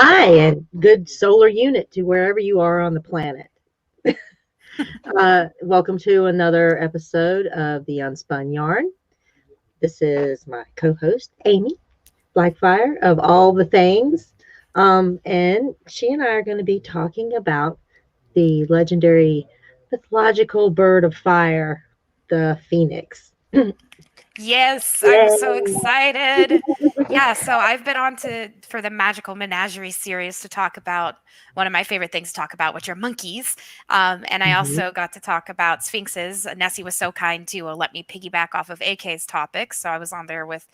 Hi, and good solar unit to wherever you are on the planet. Welcome to another episode of The Unspun Yarn. This is my co-host, Aemy Blackfyre of All the Things. And she and I are going to be talking about the legendary mythological bird of fire, the phoenix. Yes, I'm so Yay! excited. Yeah, so I've been on for the Magical Menagerie series to talk about one of my favorite things to talk about, which are monkeys. And I Mhm. also got to talk about sphinxes. Nessie was so kind to let me piggyback off of AK's topic, so I was on there with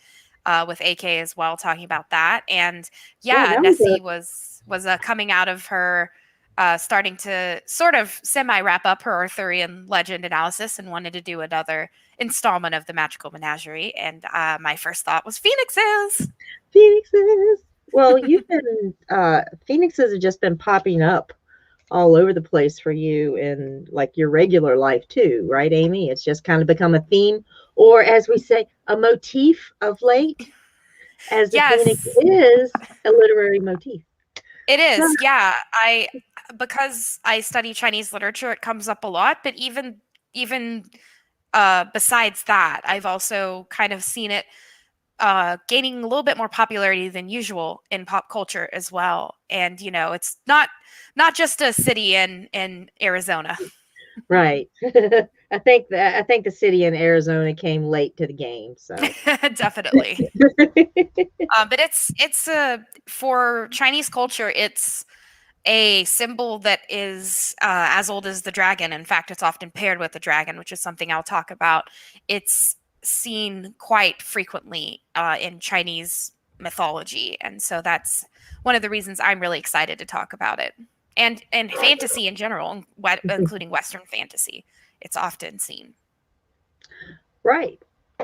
AK as well, talking about that. And Yeah, yeah, that was a Nessie was coming out of her. Starting to sort of semi wrap up her Arthurian legend analysis and wanted to do another installment of the Magical Menagerie, and my first thought was phoenixes. phoenixes. Well, you've been phoenixes have just been popping up all over the place for you in like your regular life too, right, Aemy? It's just kind of become a theme, or as we say, a motif of late, as the phoenix Yes, is a literary motif. it is. Yeah, I because I study Chinese literature, it comes up a lot. But even besides that, I've also kind of seen it gaining a little bit more popularity than usual in pop culture as well. And it's not just a city in Arizona. Right. I think the city in Arizona came late to the game, so Definitely. But it's for Chinese culture, it's a symbol that is as old as the dragon. In fact, it's often paired with the dragon, which is something I'll talk about. It's seen quite frequently in Chinese mythology, and so that's one of the reasons I'm really excited to talk about it. And fantasy in general, including Western fantasy, it's often seen. right.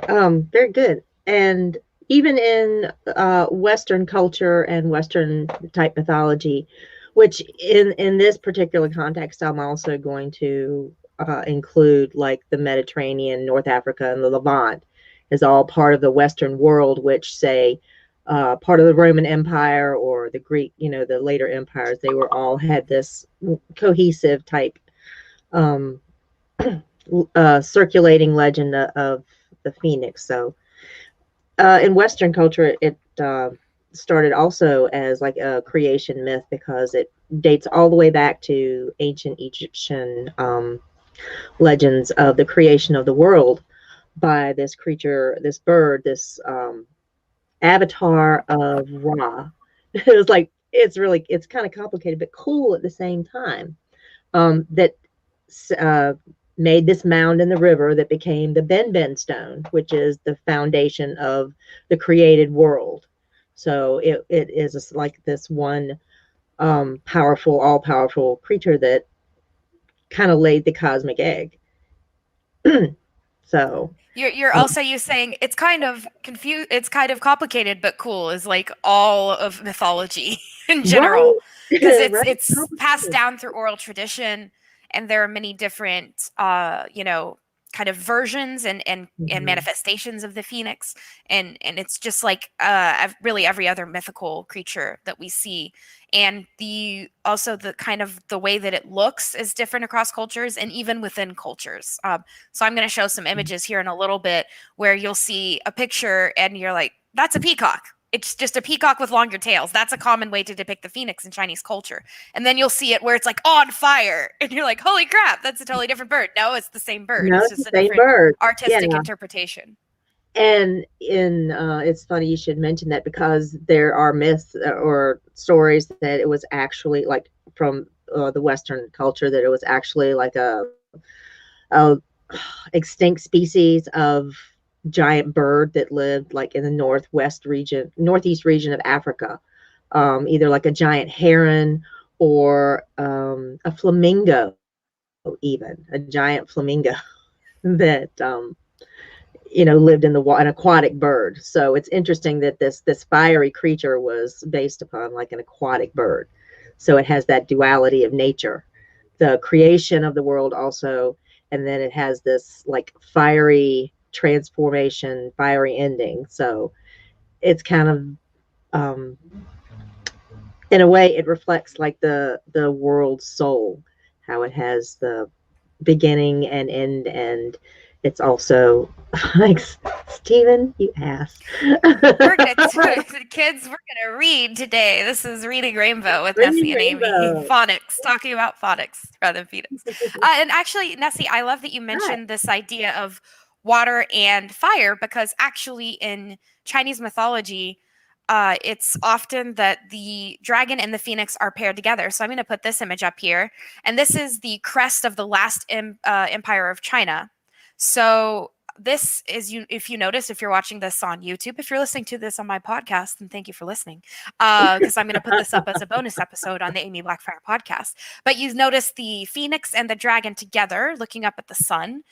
Very good. And even in Western culture and Western type mythology, which in this particular context, I'm also going to include like the Mediterranean, North Africa, and the Levant is all part of the Western world, which say part of the Roman Empire or the Greek, the later empires, they were all had this cohesive type um, circulating legend of the phoenix. So in Western culture, it started also as like a creation myth because it dates all the way back to ancient Egyptian legends of the creation of the world by this creature, this bird, this avatar of Ra. It was like it's kind of complicated but cool at the same time. That uh, made this mound in the river that became the Ben stone, which is the foundation of the created world. So it is like this one powerful, all powerful creature that kind of laid the cosmic egg. So, You're um, also you saying it's kind of it's kind of complicated but cool is like all of mythology in right, general, because it's right, it's passed complicated. down through oral tradition, and there are many different kind of versions and Mhm. manifestations of the phoenix, and it's just like really every other mythical creature that we see. And the also the kind of the way that it looks is different across cultures and even within cultures. So I'm going to show some images here in a little bit where you'll see a picture and you're like, that's a peacock. It's just a peacock with longer tails. That's a common way to depict the phoenix in Chinese culture. And then you'll see it where it's like on fire. And you're like, holy crap, that's a totally different bird. No, it's the same bird. No, It's it's the just a same different bird. Yeah. artistic interpretation. And in it's funny you should mention that because there are myths or stories that it was actually like from the Western culture that it was actually like a extinct species of giant bird that lived like in the northeast region of Africa, either like a giant heron or a flamingo, even a giant flamingo that lived in an aquatic bird. So it's interesting that this fiery creature was based upon like an aquatic bird. So it has that duality of nature, the creation of the world also, and then it has this like fiery transformation, fiery ending. So it's kind of in a way, it reflects like the world's soul, how it has the beginning and end, and it's also like Stephen, you ass. We're gonna kids. We're gonna read today. This is Reading Rainbow with Reading Nessie and Amy. Rainbow. Phonics, talking about phonics rather than Phoenix. And actually, Nessie, I love that you Right. mentioned this idea of water and fire because actually in Chinese mythology, it's often that the dragon and the phoenix are paired together. So I'm going to put this image up here, and this is the crest of the last empire of China. So this is you if you notice if you're watching this on YouTube, if you're listening to this on my podcast, then thank you for listening, because I'm going to put this up as a bonus episode on the Aemy Blackfyre podcast. But you notice the phoenix and the dragon together looking up at the sun.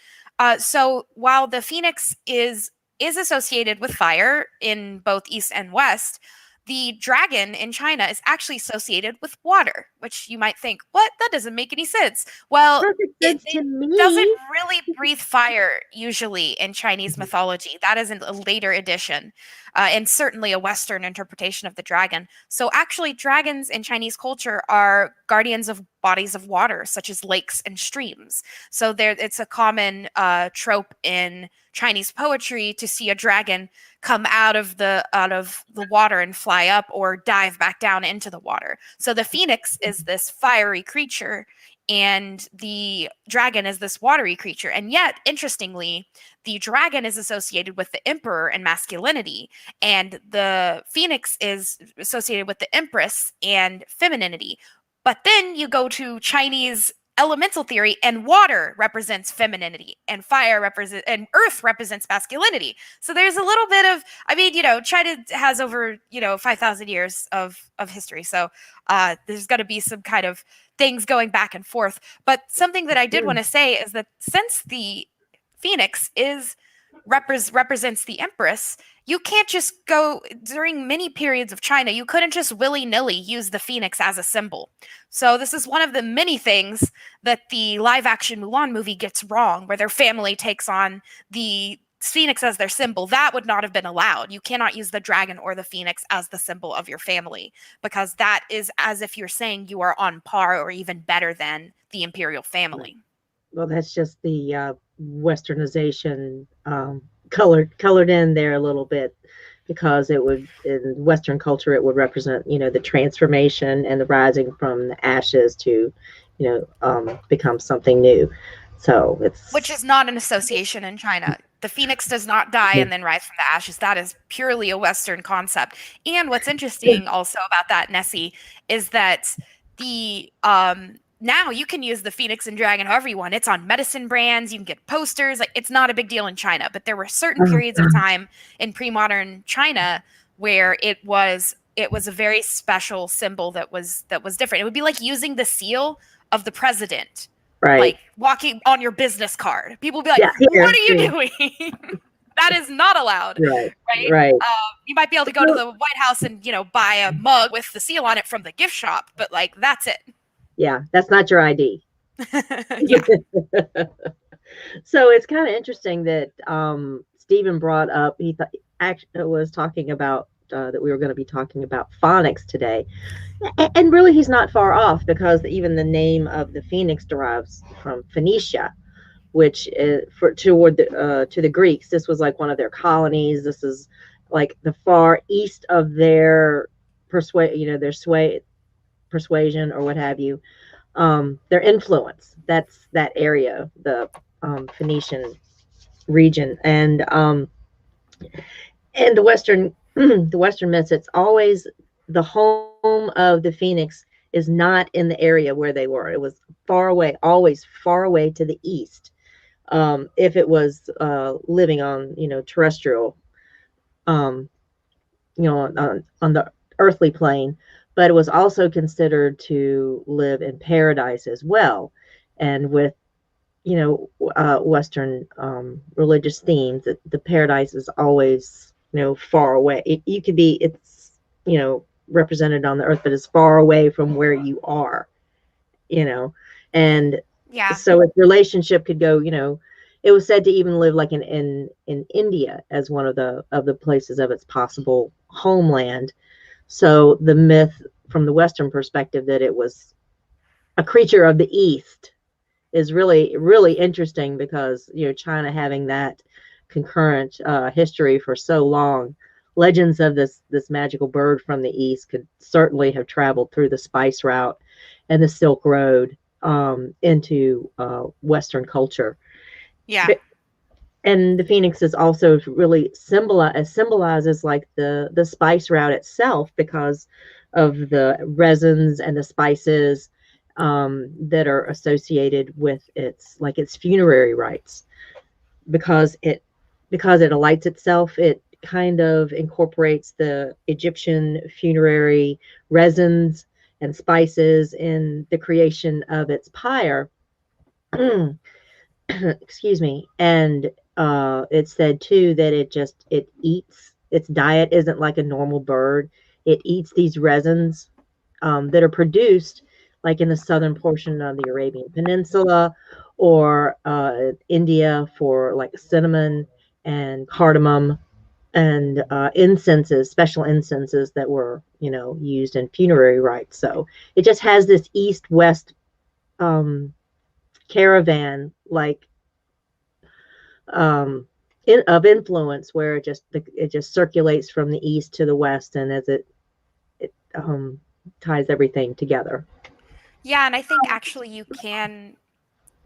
So while the phoenix is associated with fire in both east and west, the dragon in China is actually associated with water, which you might think, what? That doesn't make any sense. Well, Perfect sense to it me. doesn't really breathe fire usually in Chinese mythology. That is a later addition, and certainly a Western interpretation of the dragon. So actually, dragons in Chinese culture are guardians of bodies of water, such as lakes and streams. So it's a common trope in Chinese poetry to see a dragon come out of the water and fly up or dive back down into the water. So the phoenix is this fiery creature and the dragon is this watery creature. And yet, interestingly, the dragon is associated with the emperor and masculinity, and the phoenix is associated with the empress and femininity. But then you go to Chinese elemental theory, and water represents femininity, and and earth represents masculinity. So there's a little bit of, I mean, China has over 5,000 years of history. So there's got to be some kind of things going back and forth. But something that I did want to say is that since the phoenix represents the empress, you can't just go during many periods of China. You couldn't just willy-nilly use the phoenix as a symbol. So this is one of the many things that the live-action Mulan movie gets wrong, where their family takes on the phoenix as their symbol. That would not have been allowed. You cannot use the dragon or the phoenix as the symbol of your family, because that is as if you're saying you are on par or even better than the imperial family. Well, that's just the westernization, colored in there a little bit, because it would, in Western culture, it would represent, the transformation and the rising from the ashes to, become something new. So which is not an association in China. The phoenix does not die and then rise from the ashes. That is purely a Western concept. And what's interesting also about that, Nessie, is that the now you can use the phoenix and dragon however you want. It's on medicine brands. You can get posters. Like, it's not a big deal in China. But there were certain periods of time in pre-modern China where it was a very special symbol that was different. It would be like using the seal of the president, right, like walking on your business card. People would be like, "What are you doing?" That is not allowed. Right. You might be able to go to the White House and buy a mug with the seal on it from the gift shop, but like that's it. Yeah, that's not your ID. Yeah. So it's kind of interesting that Stephen brought up, he was talking about that we were going to be talking about phonics today. And really, he's not far off, because even the name of the phoenix derives from Phoenicia, which is to the Greeks. This was like one of their colonies. This is like the far east of their persuasion or what have you, their influence. That's that area, the Phoenician region, and the Western the Western myths. It's always the home of the phoenix is not in the area where they were. It was far away, always far away to the east. If it was living on terrestrial, on the earthly plane. But it was also considered to live in paradise as well. And with, Western religious themes, the paradise is always, far away. It's represented on the earth, but it's far away from where you are, and yeah. So its relationship could go, it was said to even live like in India as one of the places of its possible homeland. So the myth from the Western perspective, that it was a creature of the East is really, really interesting, because China having that concurrent history for so long, legends of this magical bird from the East could certainly have traveled through the spice route and the Silk Road into Western culture. Yeah. And the phoenix is also really symbolizes like the spice route itself, because of the resins and the spices that are associated with its funerary rites, because it alights itself. It kind of incorporates the Egyptian funerary resins and spices in the creation of its pyre. Excuse me. And it's said too that it eats, its diet isn't like a normal bird. It eats these resins that are produced like in the southern portion of the Arabian Peninsula, or India, for like cinnamon and cardamom and incenses, special incenses that were used in funerary rites. So it just has this east-west caravan like of influence, where it just circulates from the east to the west, and as it ties everything together. Yeah, and I think actually you can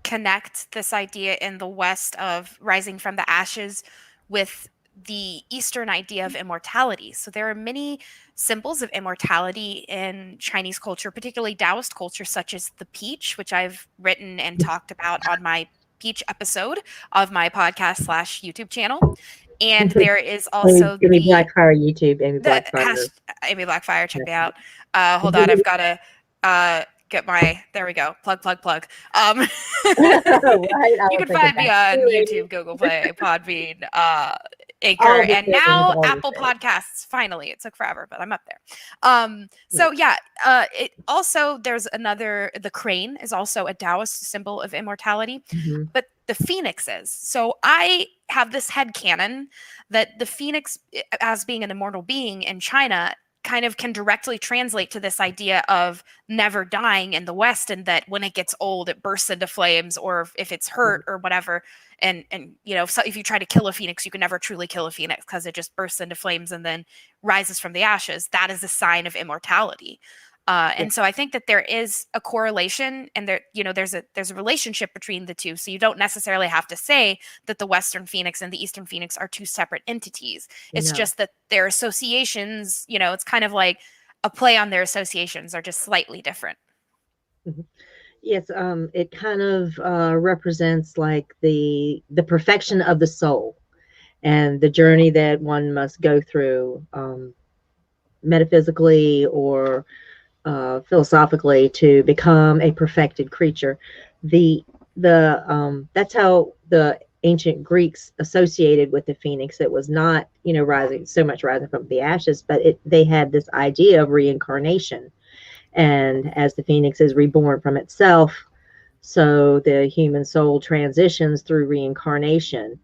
connect this idea in the West of rising from the ashes with the Eastern idea of immortality. So there are many symbols of immortality in Chinese culture, particularly Taoist culture, such as the peach, which I've written and talked about on my peach episode of my podcast / YouTube channel. And there is also Aemy Blackfyre YouTube, Aemy the Blackfyre. Aemy Blackfyre, check me out. Hold on, I've got to get my, there we go, plug. Right, You can find me on YouTube, Google Play, Podbean, Anchor, and now Apple Podcasts. Finally, it took forever, but I'm up there. So yeah, it also, there's another, the crane is also a Taoist symbol of immortality, but the phoenix is. So I have this headcanon that the phoenix, as being an immortal being in China, kind of can directly translate to this idea of never dying in the West, and that when it gets old, it bursts into flames, or if it's hurt or whatever. And if you try to kill a phoenix, you can never truly kill a phoenix, because it just bursts into flames and then rises from the ashes. That is a sign of immortality. And so I think that there is a correlation, and there's a relationship between the two. So you don't necessarily have to say that the Western phoenix and the Eastern phoenix are two separate entities. It's just that their associations, it's kind of like a play on their associations, are just slightly different. Yes, it kind of represents like the perfection of the soul, and the journey that one must go through metaphysically or philosophically to become a perfected creature. That's how the ancient Greeks associated with the phoenix. It was not rising from the ashes, but they had this idea of reincarnation, and as the phoenix is reborn from itself, so the human soul transitions through reincarnation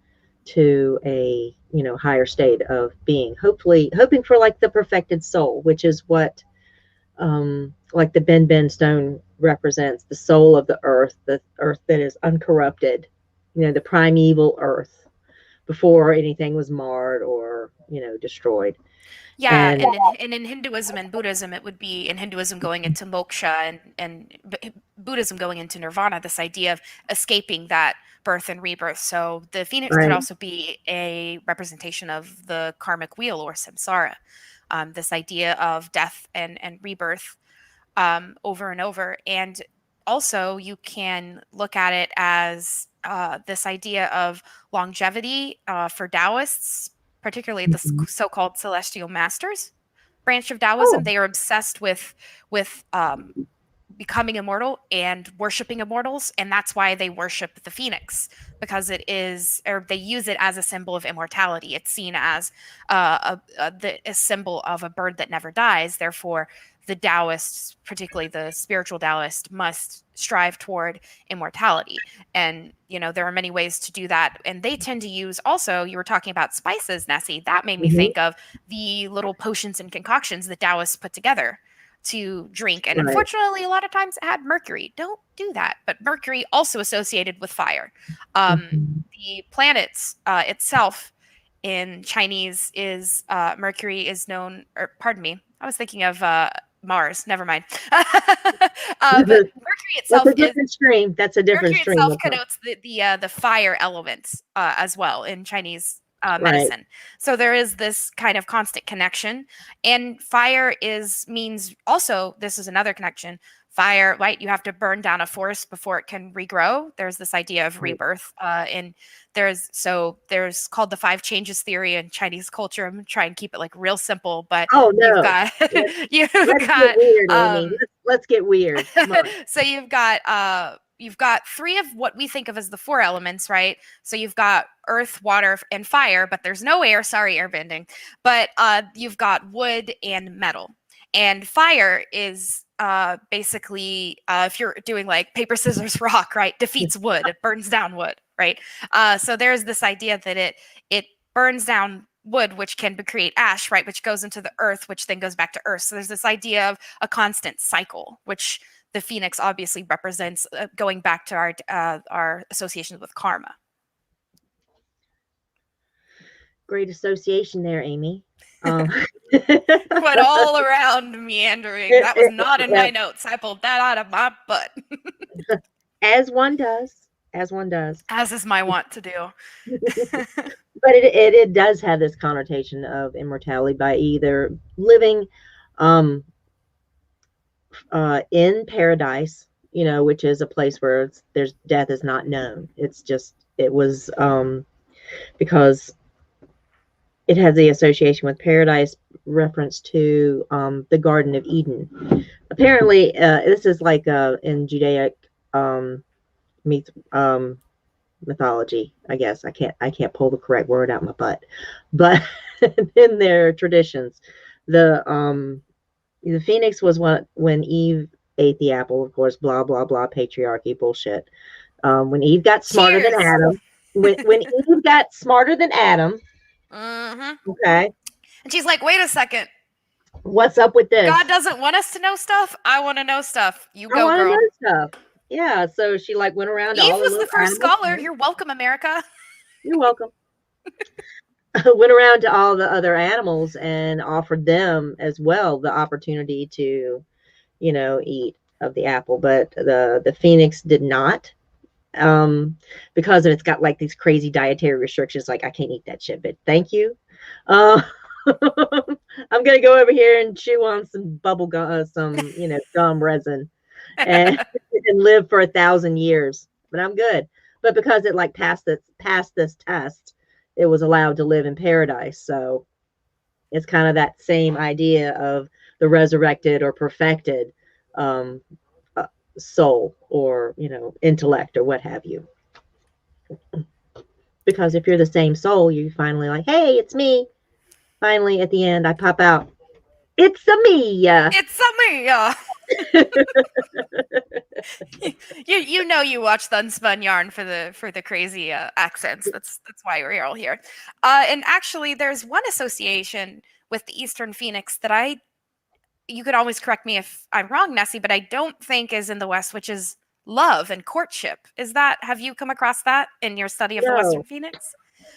to a higher state of being, hopefully hoping for like the perfected soul, which is what like the Ben stone represents, the soul of the earth that is uncorrupted, the primeval earth before anything was marred or destroyed. Yeah, and in Hinduism and Buddhism, it would be, in Hinduism, going into moksha, and Buddhism going into nirvana, this idea of escaping that birth and rebirth. So the phoenix could also be a representation of the karmic wheel, or samsara, this idea of death and rebirth over and over. And also you can look at it as this idea of longevity for Taoists, particularly the so-called celestial masters branch of Taoism. They are obsessed with becoming immortal and worshiping immortals, and that's why they worship the phoenix, because it is, or they use it as a symbol of immortality. It's seen as a symbol of a bird that never dies. Therefore, the Taoists, particularly the spiritual Taoist, must strive toward immortality. And, there are many ways to do that. And they tend to use, also, you were talking about spices, Nessie. That made me think of the little potions and concoctions that Taoists put together. to drink. And Right. unfortunately, a lot of times it had mercury. Don't do that. But mercury also associated with fire. The planets itself in Chinese is Mercury is known, or pardon me, I was thinking of Mars. Never mind. But Mercury itself That's a different stream. That's a different Mercury stream. itself connotes the fire elements as well in Chinese Right. medicine. So there is this kind of constant connection, and fire means also, this is another connection. Fire, right? You have to burn down a forest before it can regrow. There's this idea of rebirth, and there's called the 5 changes theory in Chinese culture. I'm trying to keep it like real simple, but Oh no, you've got let's get weird, Amy. Let's get weird. So you've got 3 of what we think of as the 4 elements, right? So you've got earth, water, and fire, but there's no air. Sorry, airbending. But you've got wood and metal. And fire is basically, if you're doing like paper, scissors, rock, right? Defeats wood. It burns down wood, right? So there's this idea that it burns down wood, which can create ash, right? Which goes into the earth, which then goes back to earth. So there's this idea of a constant cycle, which the phoenix obviously represents, going back to our associations with karma. Great association there, Amy. Went all around meandering. That was not in my notes. I pulled that out of my butt. As one does. As one does. As is my want to do. But it does have this connotation of immortality by either living in paradise, which is a place where there's death is not known. It was because it has the association with paradise, reference to the Garden of Eden. Apparently, this is like in Judaic mythology, I guess. I can't pull the correct word out my butt, but in their traditions, the phoenix was when Eve ate the apple. Of course, blah blah blah, patriarchy bullshit. When Eve got smarter than Adam, when Eve got smarter than Adam. Okay. And she's like, wait a second. What's up with this? God doesn't want us to know stuff. I want to know stuff. You go, girl. Know stuff. Yeah. So she went around. Eve was the first scholar. You're welcome, America. You're welcome. Went around to all the other animals and offered them as well the opportunity to, eat of the apple. But the phoenix did not. Because it's got like these crazy dietary restrictions, like I can't eat that shit, but thank you. I'm gonna go over here and chew on some bubble gum, gum resin, and live for 1,000 years. But I'm good. But because it passed this test, it was allowed to live in paradise. So it's kind of that same idea of the resurrected or perfected soul, or intellect, or what have you. Because if you're the same soul, you finally like, hey, it's me. Finally, at the end, I pop out. It's a me. It's a me. You watch the Unspun Yarn for the crazy accents. That's why we're all here. And actually, there's one association with the Eastern Phoenix that you could always correct me if I'm wrong, Nessie, but I don't think is in the West, which is love and courtship. Have you come across that in your study of the Western Phoenix?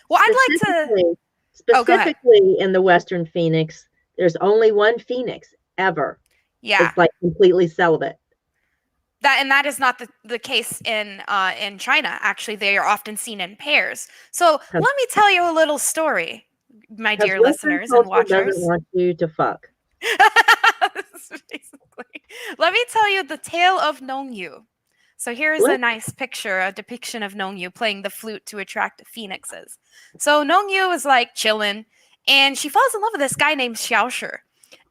Well, I'd like to... Specifically in the Western Phoenix, there's only one Phoenix ever. Yeah. It's completely celibate. That is not the case in China. Actually, they are often seen in pairs. So let me tell you a little story, my dear listeners and watchers. Doesn't want you to fuck. Basically, let me tell you the tale of Nongyu. So here's a nice picture, a depiction of Nongyu playing the flute to attract phoenixes. So Nongyu is chilling, and she falls in love with this guy named Xiaoshi.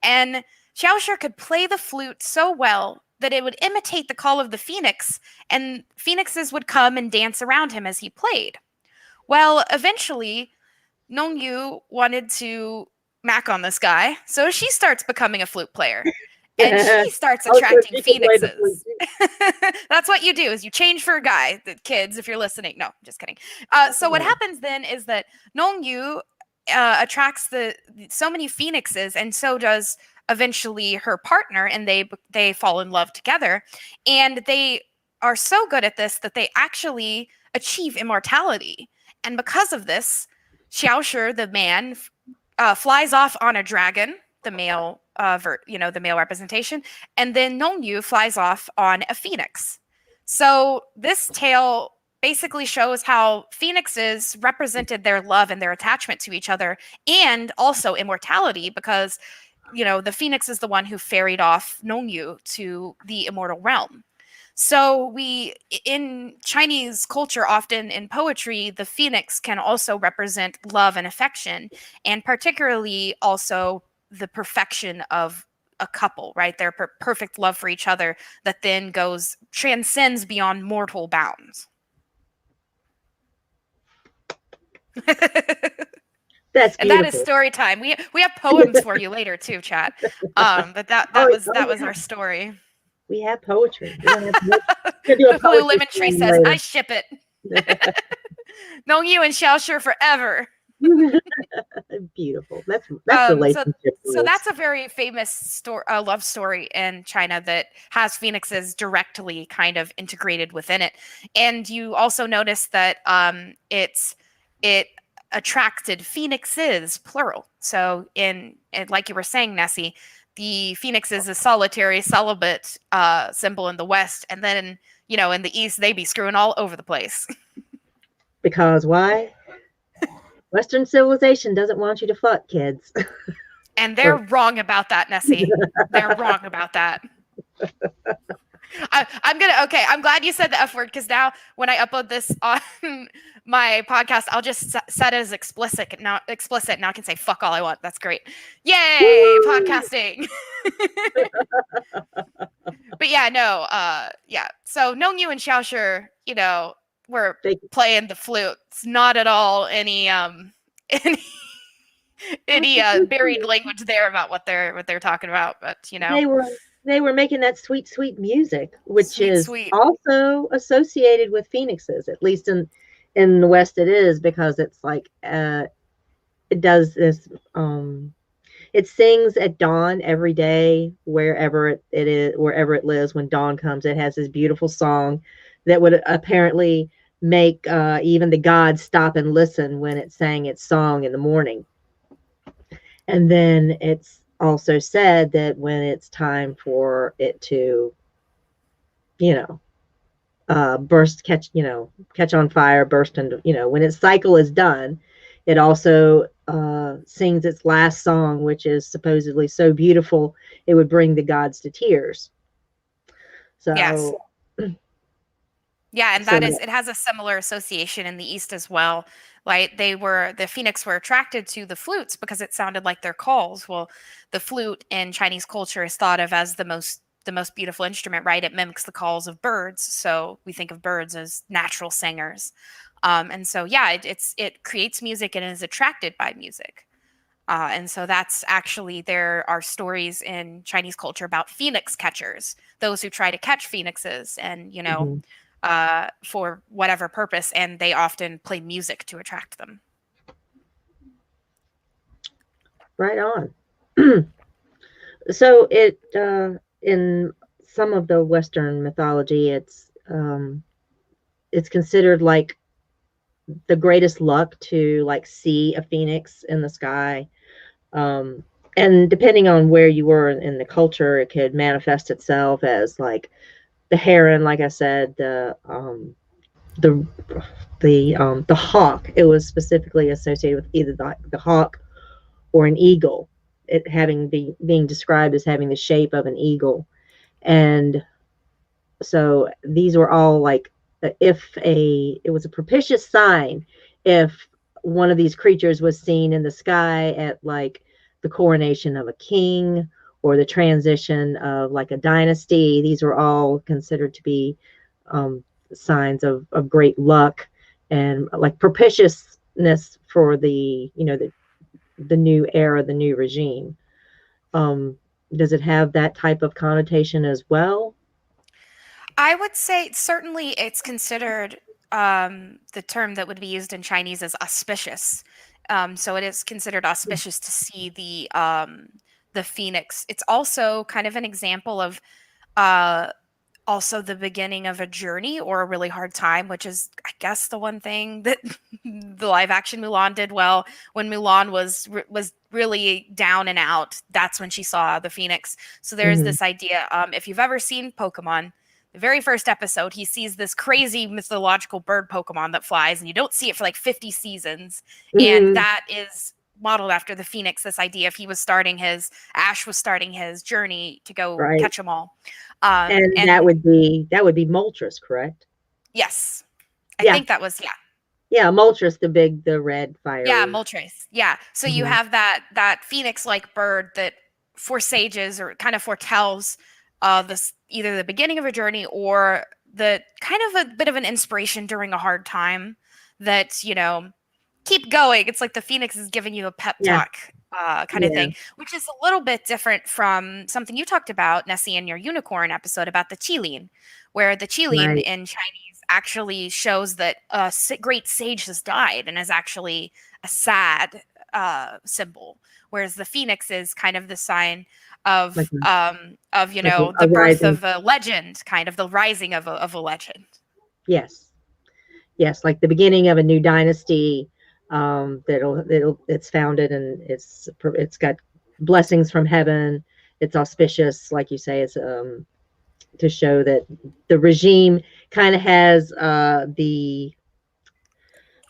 And Xiaoshi could play the flute so well that it would imitate the call of the phoenix, and phoenixes would come and dance around him as he played. Well, eventually, Nongyu wanted to mac on this guy, so she starts becoming a flute player. And she starts attracting phoenixes. That's what you do, is you change for a guy, the kids, if you're listening. No, I'm just kidding. So what happens then is that Nongyu attracts so many phoenixes, and so does eventually her partner, and they fall in love together. And they are so good at this that they actually achieve immortality. And because of this, Xiaoshi, the man, flies off on a dragon, the male, the male representation, and then Nongyu flies off on a phoenix. So this tale basically shows how phoenixes represented their love and their attachment to each other, and also immortality, because the phoenix is the one who ferried off Nongyu to the immortal realm. So in Chinese culture, often in poetry, the phoenix can also represent love and affection, and particularly also the perfection of a couple, right? Their perfect love for each other that then transcends beyond mortal bounds. That's beautiful. And that is story time. We have poems for you later too, chat. But that was our story. We have poetry. Blue Lemon Tree says, later. I ship it. Nongyu and Xiaoshi forever. Beautiful. That's relationship. So that's a very famous love story in China that has phoenixes directly kind of integrated within it. And you also notice that it attracted phoenixes, plural. So in like you were saying, Nessie, the phoenix is a solitary, celibate symbol in the West, and then in the East they be screwing all over the place. Because why? Western civilization doesn't want you to fuck, kids. And they're wrong about that, Nessie. They're wrong about that. I'm glad you said the F word, because now when I upload this on my podcast, I'll just set it as explicit. Now I can say fuck all I want. That's great. Yay, woo! Podcasting. But yeah, no, yeah. So Nongyu and Xiaoshi, were playing the flute. It's not at all any buried language there about what they're talking about, but they were making that sweet, sweet music, which is also associated with phoenixes, at least in the West it is, because it's like it does this it sings at dawn every day, wherever it is, wherever it lives. When dawn comes, it has this beautiful song that would apparently make even the gods stop and listen when it sang its song in the morning. And then it's also said that when it's time for it to, catch on fire, burst into, when its cycle is done, it also sings its last song, which is supposedly so beautiful it would bring the gods to tears. So yes. Yeah, and it has a similar association in the East as well. Right? The phoenix were attracted to the flutes because it sounded like their calls. Well, the flute in Chinese culture is thought of as the most beautiful instrument, right? It mimics the calls of birds. So we think of birds as natural singers. And so, yeah, it creates music and is attracted by music. And so that's actually, there are stories in Chinese culture about phoenix catchers, those who try to catch phoenixes and, for whatever purpose, and they often play music to attract them. Right on. So it in some of the Western mythology, it's considered like the greatest luck to like see a phoenix in the sky. And depending on where you were in the culture, it could manifest itself as like the heron, like I said, the hawk. It was specifically associated with either the hawk or an eagle. It being described as having the shape of an eagle. And so these were all like, it was a propitious sign if one of these creatures was seen in the sky at like the coronation of a king or the transition of like a dynasty. These were all considered to be signs of great luck and like propitiousness for the new era, the new regime. Does it have that type of connotation as well? I would say certainly it's considered, the term that would be used in Chinese as auspicious. So it is considered auspicious to see the the phoenix, it's also kind of an example of uh, also the beginning of a journey or a really hard time, which is, I guess, the one thing that the live action Mulan did well. When Mulan was really down and out, that's when she saw the phoenix. So there's Mm-hmm. this idea. If you've ever seen Pokemon, the very first episode, he sees this crazy mythological bird Pokemon that flies, and you don't see it for like 50 seasons, and Mm-hmm. that is modeled after the phoenix. This idea if he was starting his Ash was starting his journey to go Right. catch them all. And And that would be Moltres, correct? yes, I Yeah. think that was, yeah. Yeah, Moltres, the red Yeah, fiery. Moltres. Yeah. So you Hmm. have that phoenix-like bird that foresages or kind of foretells this either the beginning of a journey or the kind of a bit of an inspiration during a hard time that, keep going. It's like the phoenix is giving you a pep Yeah. talk kind of Yeah. thing, which is a little bit different from something you talked about, Nessie, in your unicorn episode about the Qilin, where the Qilin Right. in Chinese actually shows that a great sage has died and is actually a sad symbol, whereas the phoenix is kind of the sign Like like the a birth rising. of a legend, kind of the rising of a legend. Yes. Yes, like the beginning of a new dynasty, it's founded, and it's got blessings from heaven. It's auspicious, like you say. It's to show that the regime kind of has the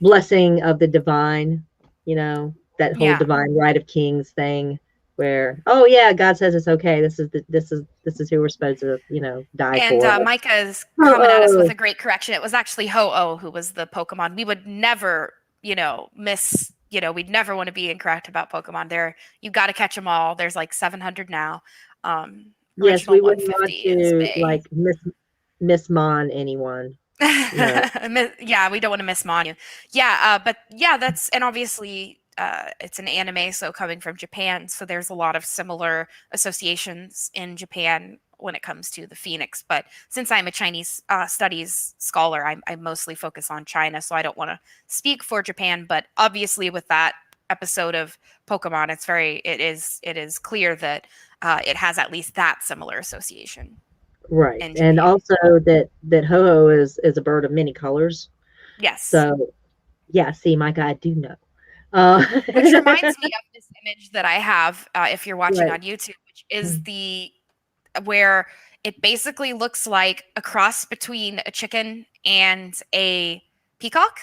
blessing of the divine, that whole Yeah. divine right of kings thing, where, oh yeah, God says it's okay. This is who we're supposed to die And for. Micah is coming at us with Oh, a great correction. It was actually Ho-Oh who was the Pokemon. We would never, we'd never want to be incorrect about Pokemon. You've got to catch them all. There's like 700 now. yes, Original we wouldn't 150 want is to Bay. miss Mon anyone. No. Yeah, we don't want to miss Manu. Yeah, but yeah, and obviously it's an anime, so coming from Japan, so there's a lot of similar associations in Japan when it comes to the phoenix. But since I'm a Chinese studies scholar, I mostly focus on China, so I don't want to speak for Japan. But obviously, with that episode of Pokemon, it is clear that it has at least that similar association Right. in And Japan. also that Ho-Oh is a bird of many colors. Yes. So yeah, see, Micah, I do know. Which reminds me of this image that I have, if you're watching Right. on YouTube, which is where it basically looks like a cross between a chicken and a peacock.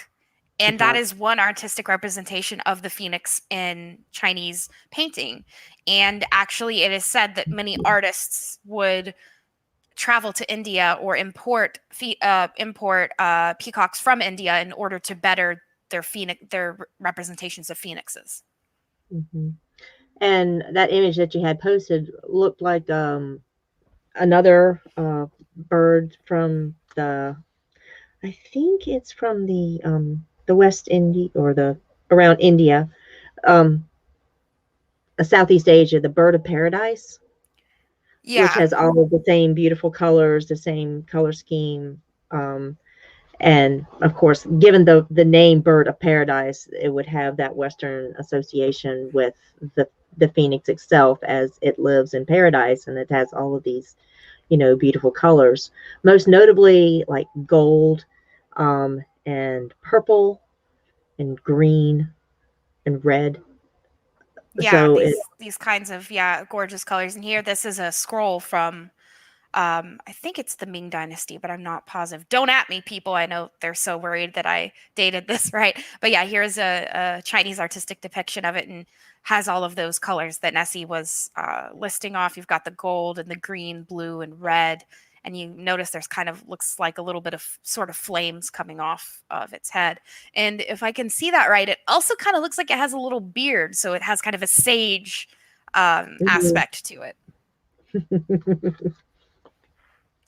And that Peacock. is one artistic representation of the phoenix in Chinese painting. And actually, it is said that many artists would travel to India or import peacocks from India in order to better their representations of phoenixes. Hmm. And that image that you had posted looked like another bird from I think it's from the West India, or the around India, um, Southeast Asia, the bird of paradise, which Yeah. has all of the same beautiful colors, the same color scheme. Um, and of course, given the name bird of paradise, it would have that Western association with the phoenix itself, as it lives in paradise, and it has all of these beautiful colors, most notably like gold, and purple and green and red. Yeah, So these kinds of gorgeous colors. And here, this is a scroll from I think it's the Ming Dynasty, but I'm not positive. Don't at me, people. I know they're so worried that I dated this right. But yeah, here's a Chinese artistic depiction of it, and has all of those colors that Nessie was listing off. You've got the gold and the green, blue, and red. And you notice there's kind of looks like a little bit of sort of flames coming off of its head. And if I can see that right, it also kind of looks like it has a little beard. So it has kind of a sage aspect to it.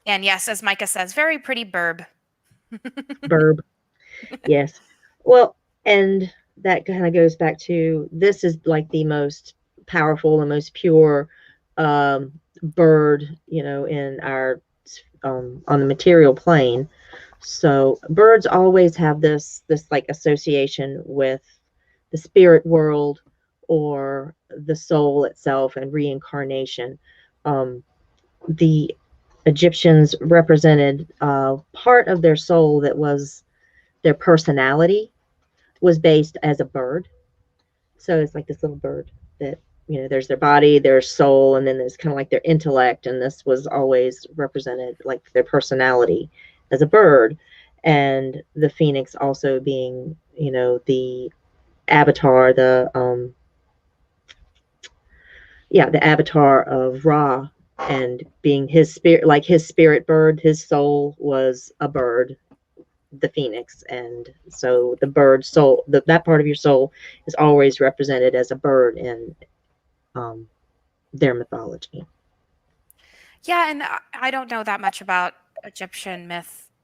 And yes, as Micah says, very pretty burb. burb. Yes. Well, and that kind of goes back to, this is like the most powerful and most pure bird, in our on the material plane. So birds always have this like association with the spirit world, or the soul itself and reincarnation. The Egyptians represented part of their soul that was their personality was based as a bird. So it's like this little bird that, there's their body, their soul, and then there's kind of like their intellect. And this was always represented like their personality as a bird. And the phoenix also being, the avatar, the avatar of Ra, and being his spirit, like his spirit bird, his soul was a bird, the phoenix. And so the bird soul, that part of your soul is always represented as a bird in their mythology. Yeah, and I don't know that much about Egyptian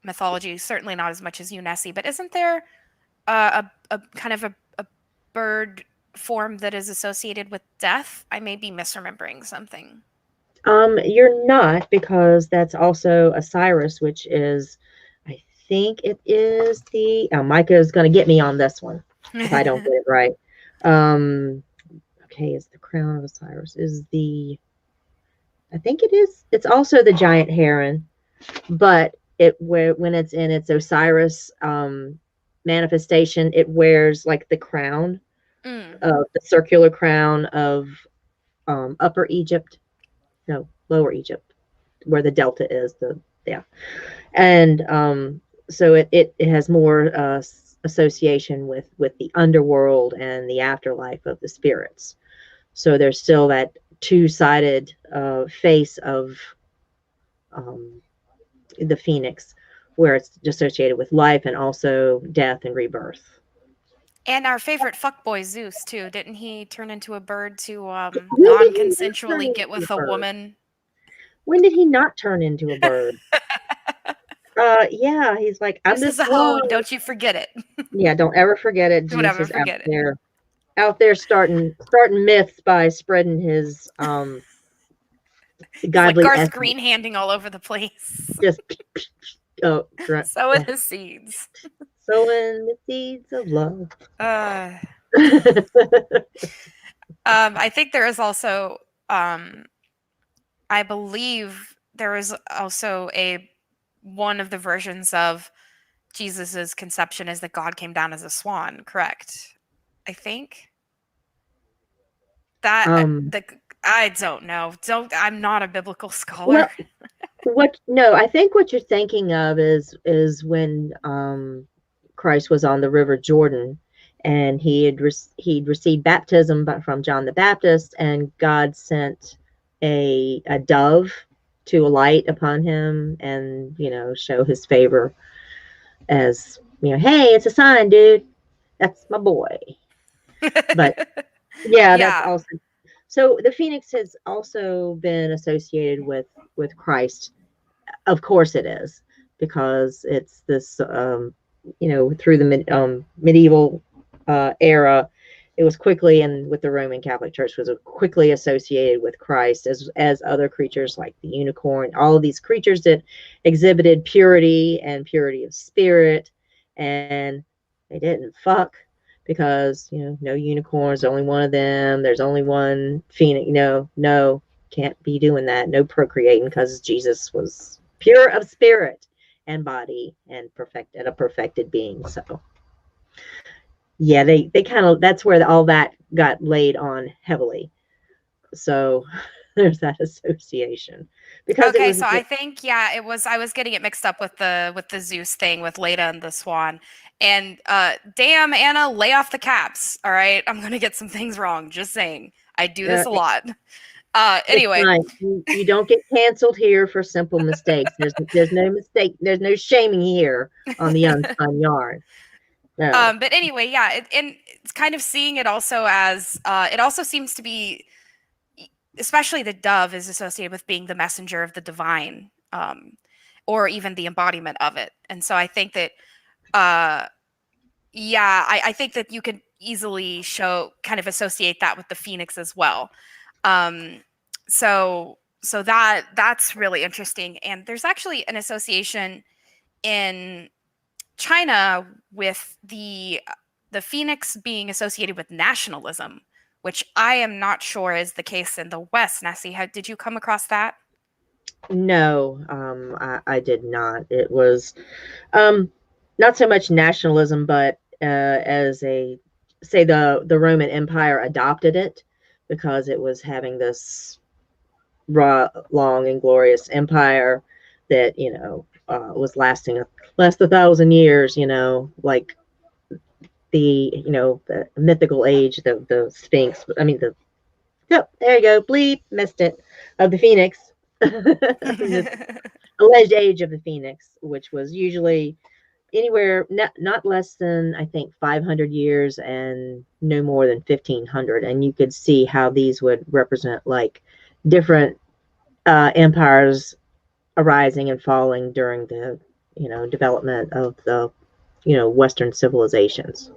mythology, certainly not as much as you, Nessie, but isn't there a kind of a bird form that is associated with death? I may be misremembering something. You're not, because that's also Osiris, which is, I think it is Micah is going to get me on this one if I don't get it right. Okay, it's the crown of Osiris. I think it is. It's also the giant heron, but when it's in its Osiris manifestation, it wears like the crown, the circular crown of Upper Egypt, no, Lower Egypt, where the delta is. And so it has more association with the underworld and the afterlife of the spirits. So there's still that two-sided face of the phoenix, where it's associated with life and also death and rebirth. And our favorite fuckboy Zeus too. Didn't he turn into a bird to non-consensually get with a woman? When did he not turn into a bird? Yeah, he's like, I'm this is a hoe, don't you forget it. Yeah, don't ever forget it. Don't ever Zeus is forget it. Out there starting myths by spreading his godly like Garth essence. Green handing all over the place. Just sowing his seeds. Sowing the seeds of love. I think there is also I believe there is also one of the versions of Jesus's conception is that God came down as a swan, correct? I think that I don't know. I'm not a biblical scholar. Well, I think what you're thinking of is when Christ was on the River Jordan, and he'd received baptism from John the Baptist, and God sent a dove to alight upon him and show his favor as hey, it's a sign, dude, that's my boy. But yeah, that's also. So the phoenix has also been associated with Christ. Of course it is, because it's this through the medieval era, it was quickly, and with the Roman Catholic Church, was quickly associated with Christ as other creatures like the unicorn, all of these creatures that exhibited purity and purity of spirit, and they didn't fuck, because no unicorns, only one of them, there's only one phoenix. No, can't be doing that, no procreating, because Jesus was pure of spirit and body and a perfected being. So yeah, they kind of, that's where all that got laid on heavily. So there's that association. Because so I think it was, I was getting it mixed up with the Zeus thing with Leda and the swan. And damn, Anna, lay off the caps. All right, I'm gonna get some things wrong. Just saying, I do this a lot. Anyway, you don't get canceled here for simple mistakes. There's no mistake. There's no shaming here on the Unspun Yarn. No. But anyway, and it's kind of seeing it also as it also seems to be, especially the dove is associated with being the messenger of the divine, or even the embodiment of it. And so I think that I think that you can easily kind of associate that with the phoenix as well. So that's really interesting. And there's actually an association in China with the phoenix being associated with nationalism, which I am not sure is the case in the West. Nessie, did you come across that? No, I did not. It was um, not so much nationalism, but as a say the Roman Empire adopted it because it was having this raw, long and glorious empire that was last 1,000 years. Like the mythical age, the Sphinx. I mean oh, there you go, bleep, missed it, of the Phoenix. The alleged age of the Phoenix, which was usually anywhere not less than I think 500 years and no more than 1,500, and you could see how these would represent like different empires arising and falling during the development of the Western civilizations,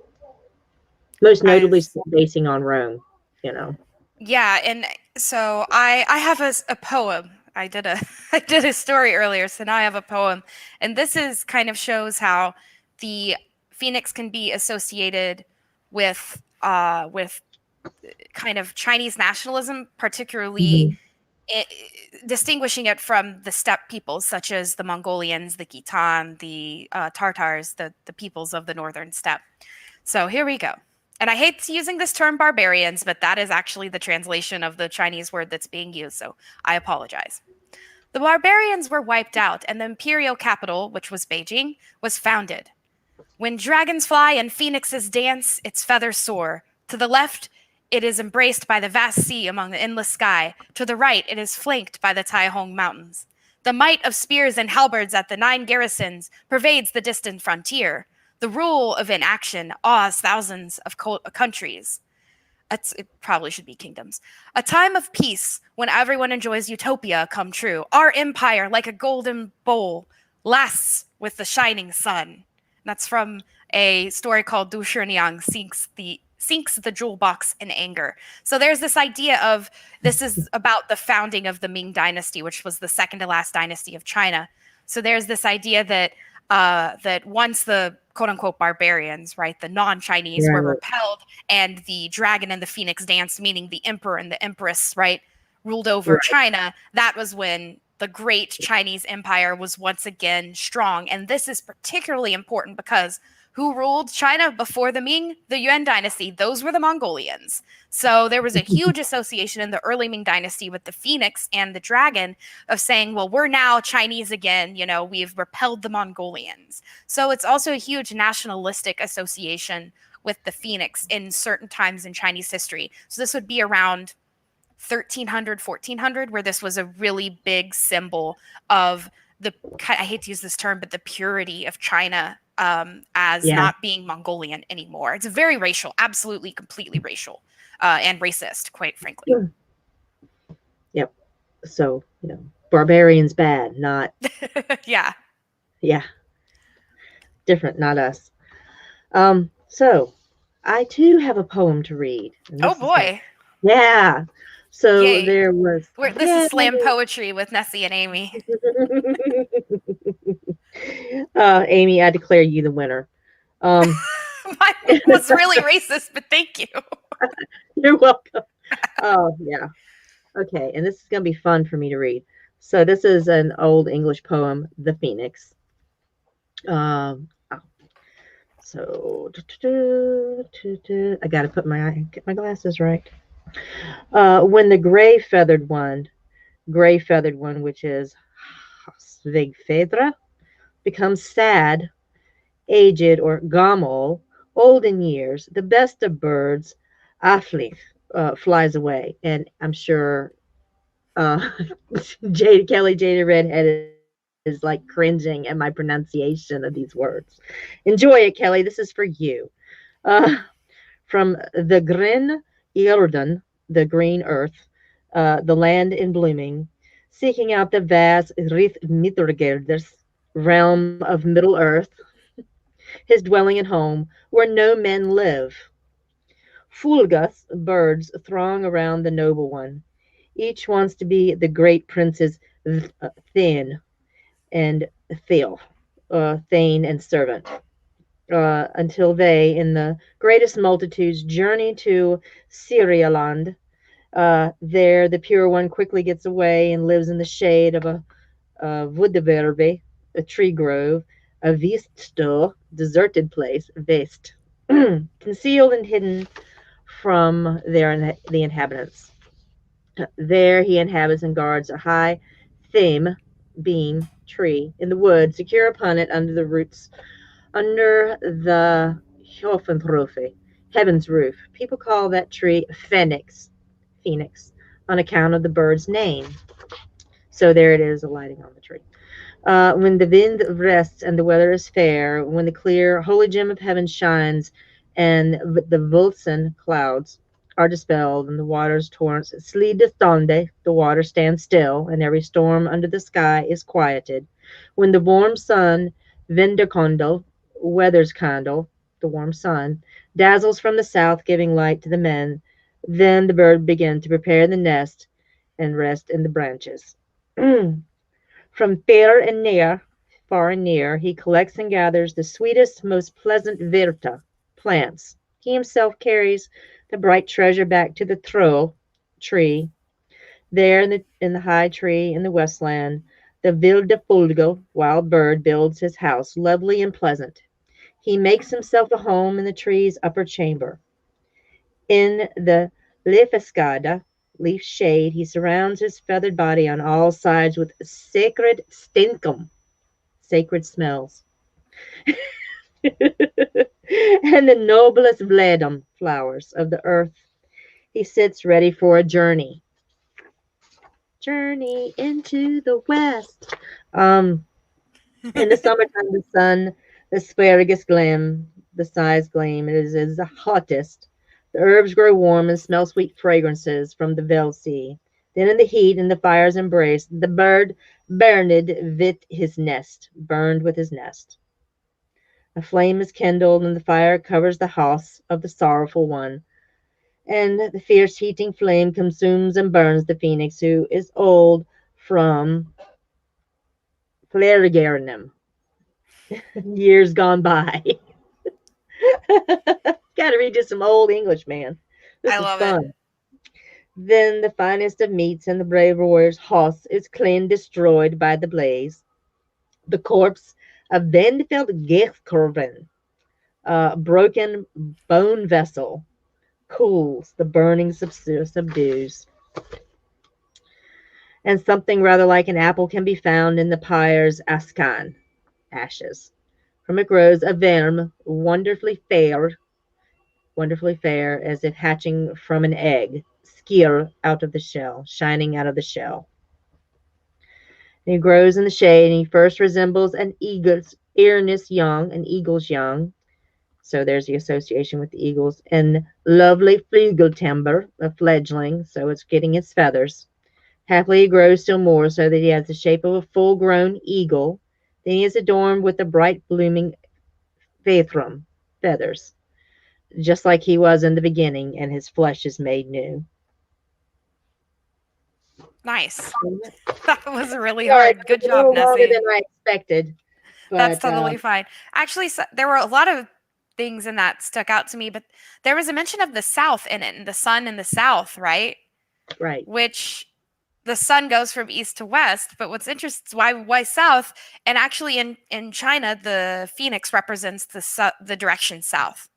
most notably I've basing on Rome. You know. Yeah, and so I have a poem. I did a I did a story earlier, so now I have a poem, and this is kind of shows how the phoenix can be associated with kind of Chinese nationalism, particularly Mhm. I distinguishing it from the steppe peoples such as the Mongolians, the Khitan, the Tartars, the peoples of the northern steppe. So here we go. And I hate using this term barbarians, but that is actually the translation of the Chinese word that's being used, so I apologize. The barbarians were wiped out, and the imperial capital, which was Beijing, was founded. When dragons fly and phoenixes dance, its feathers soar. To the left, it is embraced by the vast sea among the endless sky. To the right, it is flanked by the Taihong Mountains. The might of spears and halberds at the 9 garrisons pervades the distant frontier. The rule of inaction awes thousands of countries. It probably should be kingdoms. A time of peace when everyone enjoys utopia come true. Our empire, like a golden bowl, lasts with the shining sun. That's from a story called Du Shiniang sinks the jewel box in anger. So there's this idea of this is about the founding of the Ming dynasty, which was the second to last dynasty of China. So there's this idea that that once the quote unquote barbarians, right, the non-Chinese were Right. repelled and the dragon and the phoenix danced, meaning the emperor and the empress, right, ruled over Right. China, that was when the great Chinese empire was once again strong. And this is particularly important because who ruled China before the Ming? The Yuan dynasty. Those were the Mongolians. So there was a huge association in the early Ming dynasty with the phoenix and the dragon of saying, well, we're now Chinese again. You know, we've repelled the Mongolians. So it's also a huge nationalistic association with the phoenix in certain times in Chinese history. So this would be around 1300, 1400, where this was a really big symbol of I hate to use this term, but the purity of China as Yeah. not being Mongolian anymore. It's very racial, absolutely, completely racial and racist, quite frankly. Yep. So, barbarians bad, not, Yeah. yeah, different, not us. So I too have a poem to read. And Oh this is gonna, boy. yeah. So Yay. there was, This is yeah. slam poetry with Nessie and Amy. Amy, I declare you the winner. Um, Mine was really racist, but thank you. you're welcome. Oh, yeah. Okay. And this is going to be fun for me to read. So this is an old English poem, The Phoenix. Oh, so I got to get my glasses right. When the gray feathered one, which is Svegfedra, becomes sad, aged, or gamol, old in years, the best of birds, Aflich, flies away. And I'm sure uh, Jada Redhead is like cringing at my pronunciation of these words. Enjoy it, Kelly. This is for you. Uh, from the Grin Jordan, the green earth, the land in blooming, seeking out the vast Rith Mittergerders realm of Middle Earth, his dwelling and home, where no men live. Fulgus birds throng around the noble one. Each wants to be the great prince's Thin and Theo, Thane and servant. until they, in the greatest multitudes, journey to Syrialand. There, the pure one quickly gets away and lives in the shade of a Woodverbe, a tree grove, a Viststo, deserted place, Vest, concealed and hidden from the inhabitants. There he inhabits and guards a high theme, beam, tree in the wood, secure upon it under the Hofenrufe, heaven's roof. People call that tree Phoenix, on account of the bird's name. So there it is, alighting on the tree. When the wind rests and the weather is fair, when the clear, holy gem of heaven shines, and the Vulcan clouds are dispelled, and the water's torrents slide stande, the water stands still, and every storm under the sky is quieted. When the warm sun, Vinderkondel, weather's candle, the warm sun, dazzles from the south, giving light to the men, then the bird begin to prepare the nest and rest in the branches. From far and near, he collects and gathers the sweetest, most pleasant virta, plants. He himself carries the bright treasure back to the troll tree. There in the high tree in the westland, the wilde fulgo, wild bird, builds his house, lovely and pleasant. He makes himself a home in the tree's upper chamber. In the leafescada, leaf shade, he surrounds his feathered body on all sides with sacred stinkum, sacred smells, and the noblest vledum, flowers of the earth. He sits ready for a journey. Journey into the west. In the summertime, the sun, the asparagus gleam, the sighs gleam. It is the hottest. The herbs grow warm and smell sweet fragrances from the Veld sea. Then in the heat and the fire's embrace, the bird burned burned with his nest. A flame is kindled, and the fire covers the house of the sorrowful one. And the fierce heating flame consumes and burns the phoenix, who is old from Flerigernum, years gone by. Gotta read just some old English, man. This I is love it. fun. Then the finest of meats and the brave warrior's house is clean destroyed by the blaze. The corpse of Vendfeld Gechtkorven, a broken bone vessel, cools, the burning subdues. And something rather like an apple can be found in the pyre's ascan, ashes. From it grows a verm, wonderfully fair, as if hatching from an egg, skier out of the shell, shining out of the shell. And he grows in the shade, and he first resembles an eagle's young. So there's the association with the eagles. And lovely flugeltimber, a fledgling, so it's getting its feathers. Happily he grows still more, so that he has the shape of a full-grown eagle. Then he is adorned with the bright blooming feathers, just like he was in the beginning, and his flesh is made new. Nice. That was really Yeah, hard. Good it's a job, little longer Nessie. than I expected, That's but totally fine. Actually, there were a lot of things in that stuck out to me, but there was a mention of the South in it, and the sun in the South, right? right. Which the sun goes from east to west, but what's interesting is why south? And actually, in China, the phoenix represents the direction south.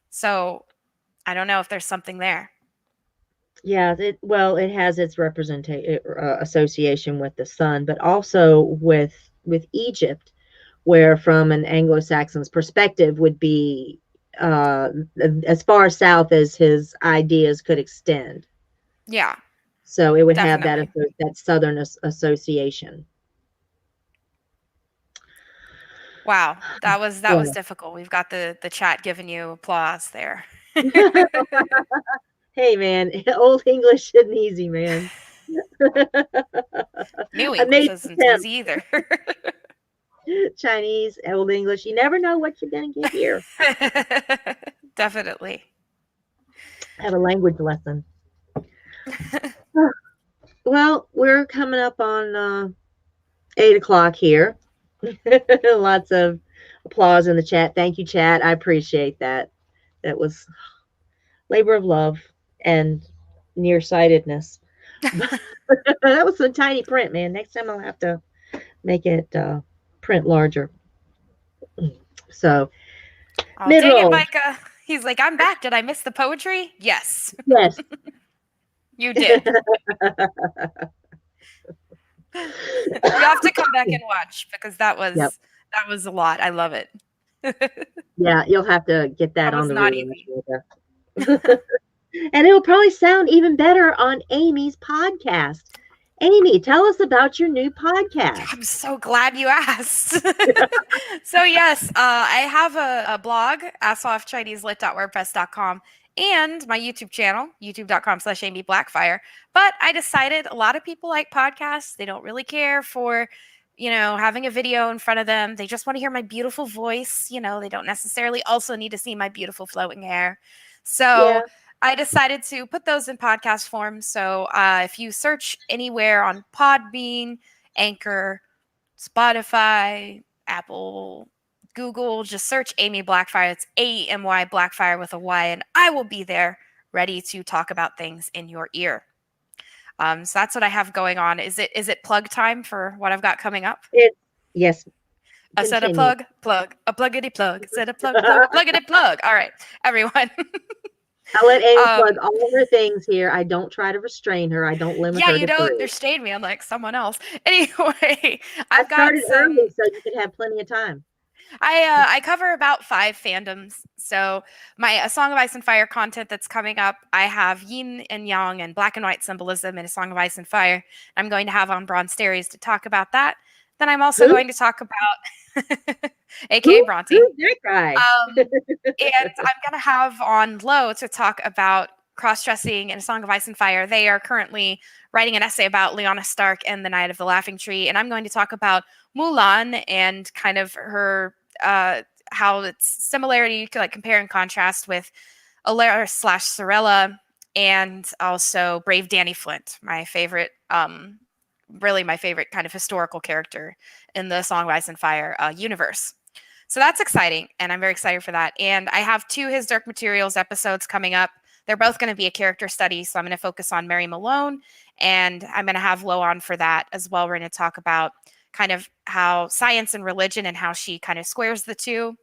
So I don't know if there's something there. Yeah, it has its association with the sun, but also with Egypt, where from an Anglo-Saxon's perspective would be as far south as his ideas could extend. Yeah, So it would have definitely. that southern association. Wow, that was Yeah. difficult. We've got the chat giving you applause there. Hey man, old English isn't easy, man. New I English made isn't attempts. easy either. Chinese, old English. You never know what you're gonna get here. Definitely. Have a language lesson. Well, we're coming up on 8 o'clock here. lots of applause in the chat. Thank you, chat. I appreciate that. That was labor of love and nearsightedness. That was some tiny print, man. Next time I'll have to make it print larger. So Oh, dang it, mid-roll. Micah. He's like, I'm back. Did I miss the poetry? Yes, Yes. you did. You have to come back and watch because that Yep. was a lot. I love it. Yeah, you'll have to get that That on was the not reel. easy. And it'll probably sound even better on Amy's podcast. Amy, tell us about your new podcast. I'm so glad you asked. So yes, I have a blog, asoftchineselit.wordpress.com, and my YouTube channel, youtube.com/Aemy Blackfyre. But I decided a lot of people like podcasts. They don't really care for, having a video in front of them. They just want to hear my beautiful voice. They don't necessarily also need to see my beautiful flowing hair. So Yeah. I decided to put those in podcast form. So if you search anywhere on Podbean, Anchor, Spotify, Apple, Google, just search Aemy Blackfyre. It's Aemy Blackfyre with a Y, and I will be there ready to talk about things in your ear. So that's what I have going on. Is it plug time for what I've got coming up? Yes. I said a plug, a pluggity plug. I said a plug, pluggity plug. All right, everyone. I'll let Amy plug all of her things here. I don't try to restrain her. I don't limit her. Yeah, you to don't three. understand me. I'm like someone else. Anyway, I started early so you could have plenty of time. I cover about 5 fandoms. So my A Song of Ice and Fire content that's coming up, I have Yin and Yang and black and white symbolism in A Song of Ice and Fire. I'm going to have on Bronze Steries to talk about that. Then I'm also going to talk about aka Bronte. Who's that guy? And I'm going to have on Low to talk about cross-dressing in A Song of Ice and Fire. They are currently writing an essay about Lyanna Stark and the Night of the Laughing Tree, and I'm going to talk about Mulan and kind of her how it's similarity, you can like compare and contrast with Alara/Sorella, and also Brave Danny Flint, my favorite, really my favorite kind of historical character in the Song of Ice and Fire universe. So that's exciting, and I'm very excited for that. And I have 2 His Dark Materials episodes coming up. They're both going to be a character study, so I'm going to focus on Mary Malone, and I'm going to have Lo on for that as well. We're going to talk about kind of how science and religion and how she kind of squares the two.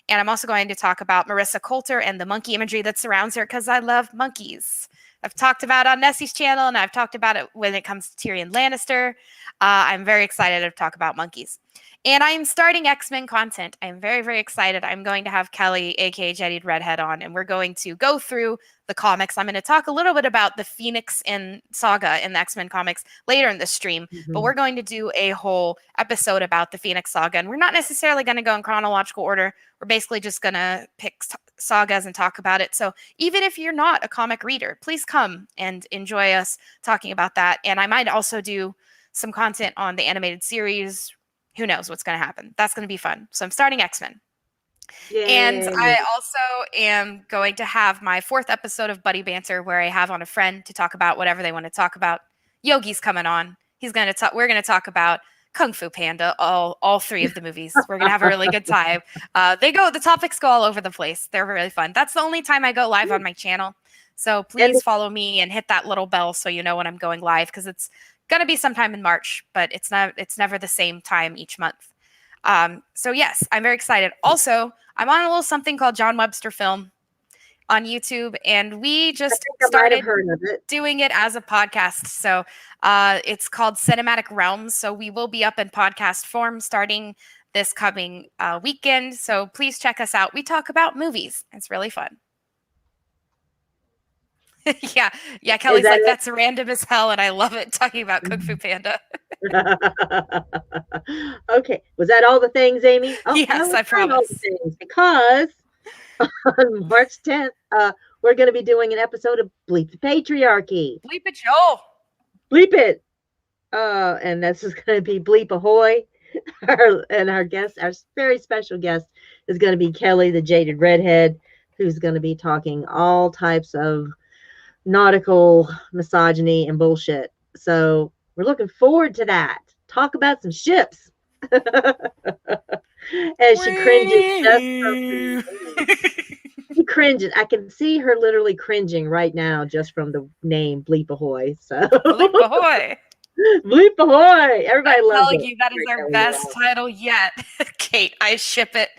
And I'm also going to talk about Marissa Coulter and the monkey imagery that surrounds her because I love monkeys. I've talked about it on Nessie's channel, and I've talked about it when it comes to Tyrion Lannister. I'm very excited to talk about monkeys. And I'm starting X-Men content. I'm very, very excited. I'm going to have Kelly, aka Jettied Redhead, on, and we're going to go through the comics. I'm going to talk a little bit about the Phoenix and Saga in the X-Men comics later in the stream, but we're going to do a whole episode about the Phoenix Saga, and we're not necessarily going to go in chronological order. We're basically just going to pick sagas and talk about it. So even if you're not a comic reader, please come and enjoy us talking about that. And I might also do some content on the animated series. Who knows what's going to happen? That's going to be fun. So I'm starting X-Men. And I also am going to have my 4th episode of Buddy Banter, where I have on a friend to talk about whatever they want to talk about. Yogi's coming on. He's going to talk. We're going to talk about Kung Fu Panda, all 3 of the movies. We're going to have a really good time. The topics go all over the place. They're really fun. That's the only time I go live on my channel. So please follow me and hit that little bell so you know when I'm going live, because it's going to be sometime in March, but it's never the same time each month. So yes, I'm very excited. Also, I'm on a little something called John Webster Film on YouTube, and we just started doing it as a podcast. So it's called Cinematic Realms. So we will be up in podcast form starting this coming weekend. So please check us out. We talk about movies. It's really fun. yeah. Kelly's like, that's random as hell, and I love it, talking about Kung Fu Panda. Okay. Was that all the things, Amy? Oh, yes, I promise. All the things, because on March 10th, we're going to be doing an episode of Bleep the Patriarchy. Bleep it, Joe. Bleep it. And this is going to be Bleep Ahoy. And our guest, our very special guest, is going to be Kelly, the Jaded Redhead, who's going to be talking all types of nautical misogyny and bullshit. So we're looking forward to that. Talk about some ships. And she cringes just from the name. She cringes. I can see her literally cringing right now just from the name Bleep Ahoy. So Bleep ahoy. Bleep Ahoy. Everybody I'm loves telling it. you, that is our best title yet. Kate, I ship it.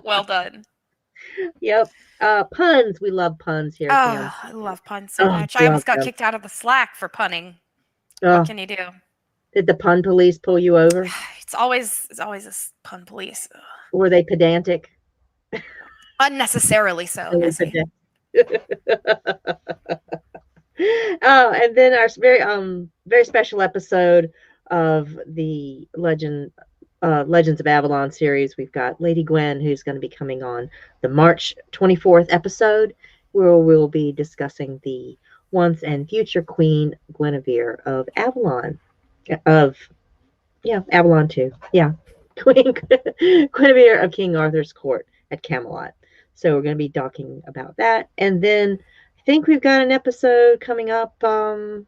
Well done. Yep. Puns. We love puns here at the Oh, I love puns so Oh, much. I love almost got them. kicked out of the Slack for punning. What Oh, can you do? did the pun police pull you over? It's always a pun police. Ugh. Were they pedantic? Unnecessarily so, Nessie. Oh, and then our very special episode of the Legends of Avalon series. We've got Lady Gwen, who's going to be coming on the March 24th episode, where we'll be discussing the once and future Queen Guinevere of Avalon. Avalon too. Yeah. Queen Guinevere of King Arthur's court at Camelot. So we're going to be talking about that. And then I think we've got an episode coming up on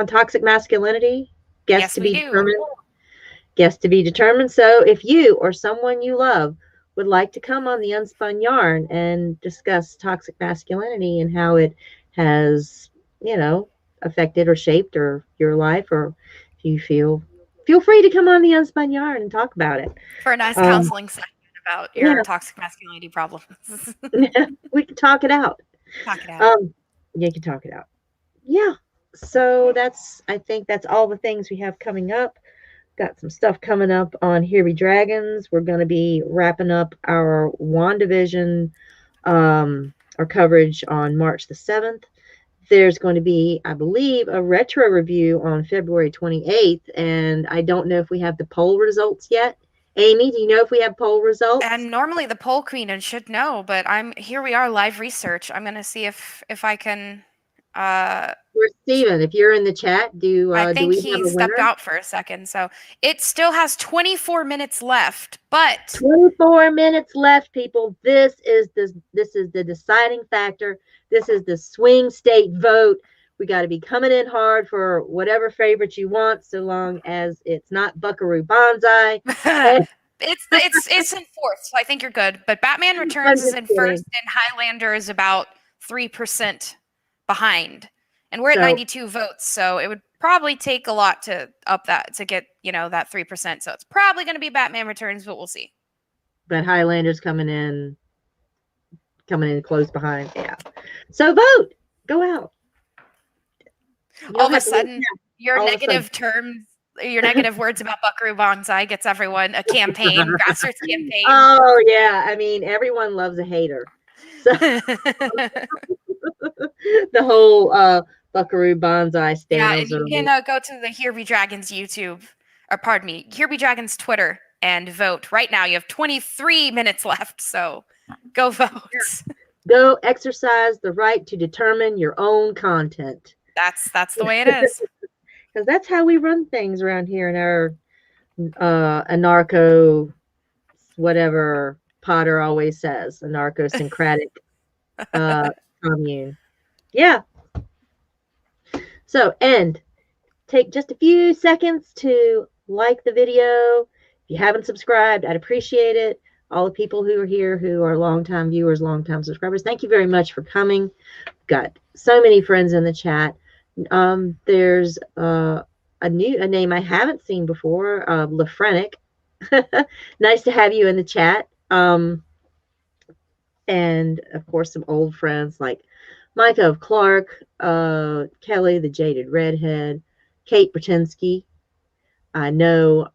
toxic masculinity. Yes, we do. Guest to be determined. So if you or someone you love would like to come on the Unspun Yarn and discuss toxic masculinity and how it has, affected or shaped your life, or if you feel free to come on the Unspun Yarn and talk about it. For a nice counseling session about your toxic masculinity problems. We can talk it out. You can talk it out. Yeah. So I think that's all the things we have coming up. Got some stuff coming up on Here Be Dragons. We're going to be wrapping up our WandaVision, our coverage on March the 7th. There's going to be, I believe, a retro review on February 28th, and I don't know if we have the poll results yet. Amy, do you know if we have poll results? And normally the poll queen should know, but here we are, live research. I'm going to see if I can... Where's Steven? If you're in the chat, I think do we have a he stepped winner? out for a second. So it still has 24 minutes left, but 24 minutes left, people. This is the deciding factor. This is the swing state vote. We got to be coming in hard for whatever favorite you want, so long as it's not Buckaroo Banzai. It's in fourth, so I think you're good. But Batman Returns is in first, and Highlander is about 3% behind. And we're at 92 votes, so it would probably take a lot to up that to get, that 3%. So it's probably going to be Batman Returns, but we'll see. But Highlander's coming in close behind. Yeah. So vote. Go out. All of a sudden, your negative words about Buckaroo Banzai gets everyone a campaign, grassroots campaign. Oh, yeah. I mean, everyone loves a hater. So the whole Buckaroo Banzai stand. Yeah, and you can go to the Here Be Dragons YouTube, or pardon me, Here Be Dragons Twitter and vote. Right now, you have 23 minutes left, so go vote. Yeah. Go exercise the right to determine your own content. That's the way it is. Because that's how we run things around here in our anarcho, whatever Potter always says, anarcho-syncretic commune. Yeah. So, take just a few seconds to like the video. If you haven't subscribed, I'd appreciate it. All the people who are here who are longtime viewers, longtime subscribers, thank you very much for coming. Got so many friends in the chat. There's a name I haven't seen before, Lefrenic. Nice to have you in the chat. And of course, some old friends like Micah of Clark, Kelly, the Jaded Redhead, Kate Bertinsky. I know,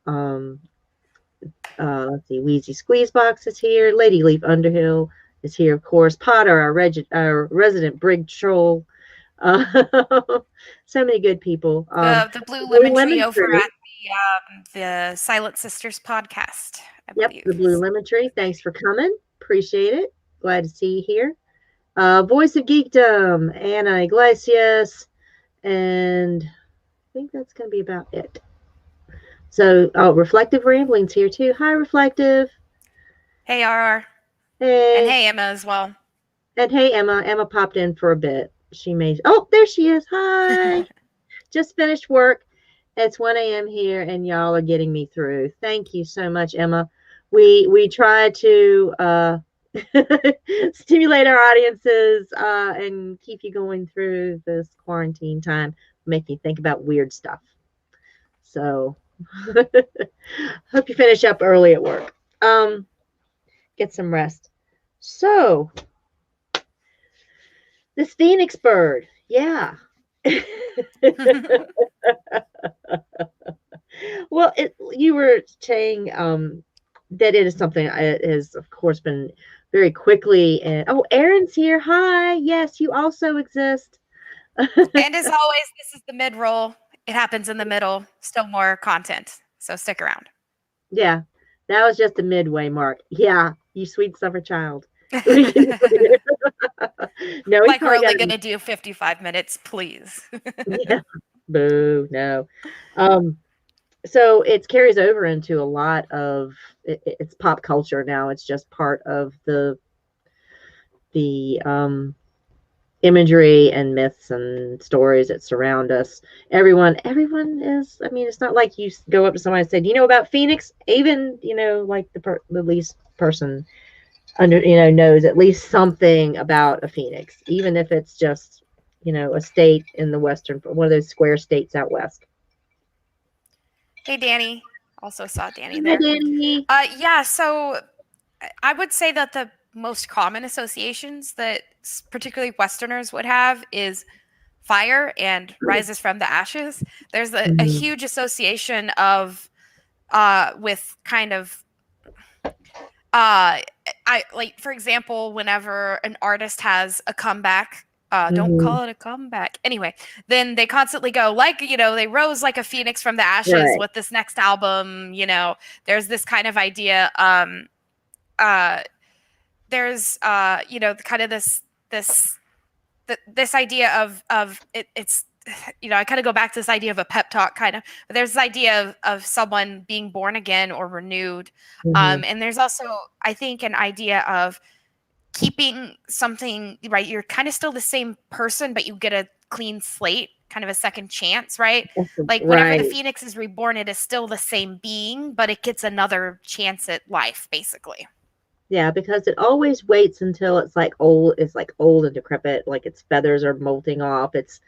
let's see, Wheezy Squeezebox is here. Lady Leaf Underhill is here, of course. Potter, our resident Brig Troll. So many good people. The Blue Lemon Tree over at the Silent Sisters podcast, I believe. Yep, the Blue Lemon Tree. Thanks for coming. Appreciate it. Glad to see you here. Voice of Geekdom, Anna Iglesias, and I think that's going to be about it. So, Reflective Ramblings here too. Hi, Reflective. Hey, RR. Hey. And hey, Emma as well. And hey, Emma. Emma popped in for a bit. Oh, there she is. Hi. Just finished work. It's 1 a.m. here, and y'all are getting me through. Thank you so much, Emma. We try to stimulate our audiences and keep you going through this quarantine time, make you think about weird stuff. So, hope you finish up early at work. Get some rest. So, this phoenix bird, yeah. Well, you were saying that it is something that has, of course, been very quickly. And oh, Aaron's here. Hi. Yes, you also exist. And as always, this is the mid-roll. It happens in the middle. Still more content. So stick around. Yeah, that was just a midway mark. Yeah, you sweet suffer child. No, like we're only going to do 55 minutes, please. Yeah. Boo, no. So it carries over into a lot of it's pop culture now. It's just part of the imagery and myths and stories that surround us. Everyone is, I mean, it's not like you go up to somebody and say, do you know about Phoenix? Even, like the least person knows at least something about a Phoenix, even if it's just, a state in the Western, one of those square states out West. Hey, Danny. Also saw Danny there. Hi, Danny. Yeah, so I would say that the most common associations that particularly Westerners would have is fire and rises from the ashes. There's a huge association of with kind of I like, for example, whenever an artist has a comeback, don't call it a comeback. Anyway, then they constantly go like, they rose like a phoenix from the ashes with this next album. There's this kind of idea. There's kind of this idea of it's I kind of go back to this idea of a pep talk kind of, but there's this idea of someone being born again or renewed. And there's also, I think, an idea of keeping something, right? You're kind of still the same person, but you get a clean slate, kind of a second chance, right? Like whenever the phoenix is reborn, it is still the same being, but it gets another chance at life, basically. Yeah, because it always waits until it's like old and decrepit, like its feathers are molting off. It's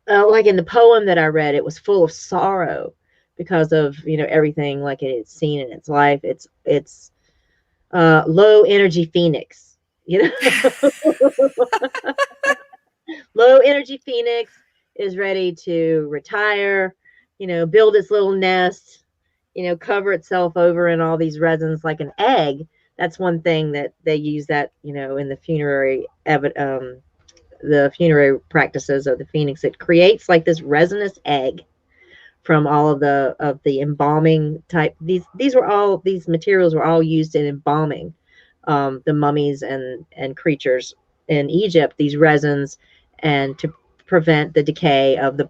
like in the poem that I read, it was full of sorrow because of, everything like it had seen in its life. It's low energy phoenix, Low energy phoenix is ready to retire, build its little nest, cover itself over in all these resins like an egg. That's one thing that they use that, in the funerary practices of the phoenix. It creates like this resinous egg from all of the embalming type. These materials were all used in embalming the mummies and creatures in Egypt. These resins, and to prevent the decay of the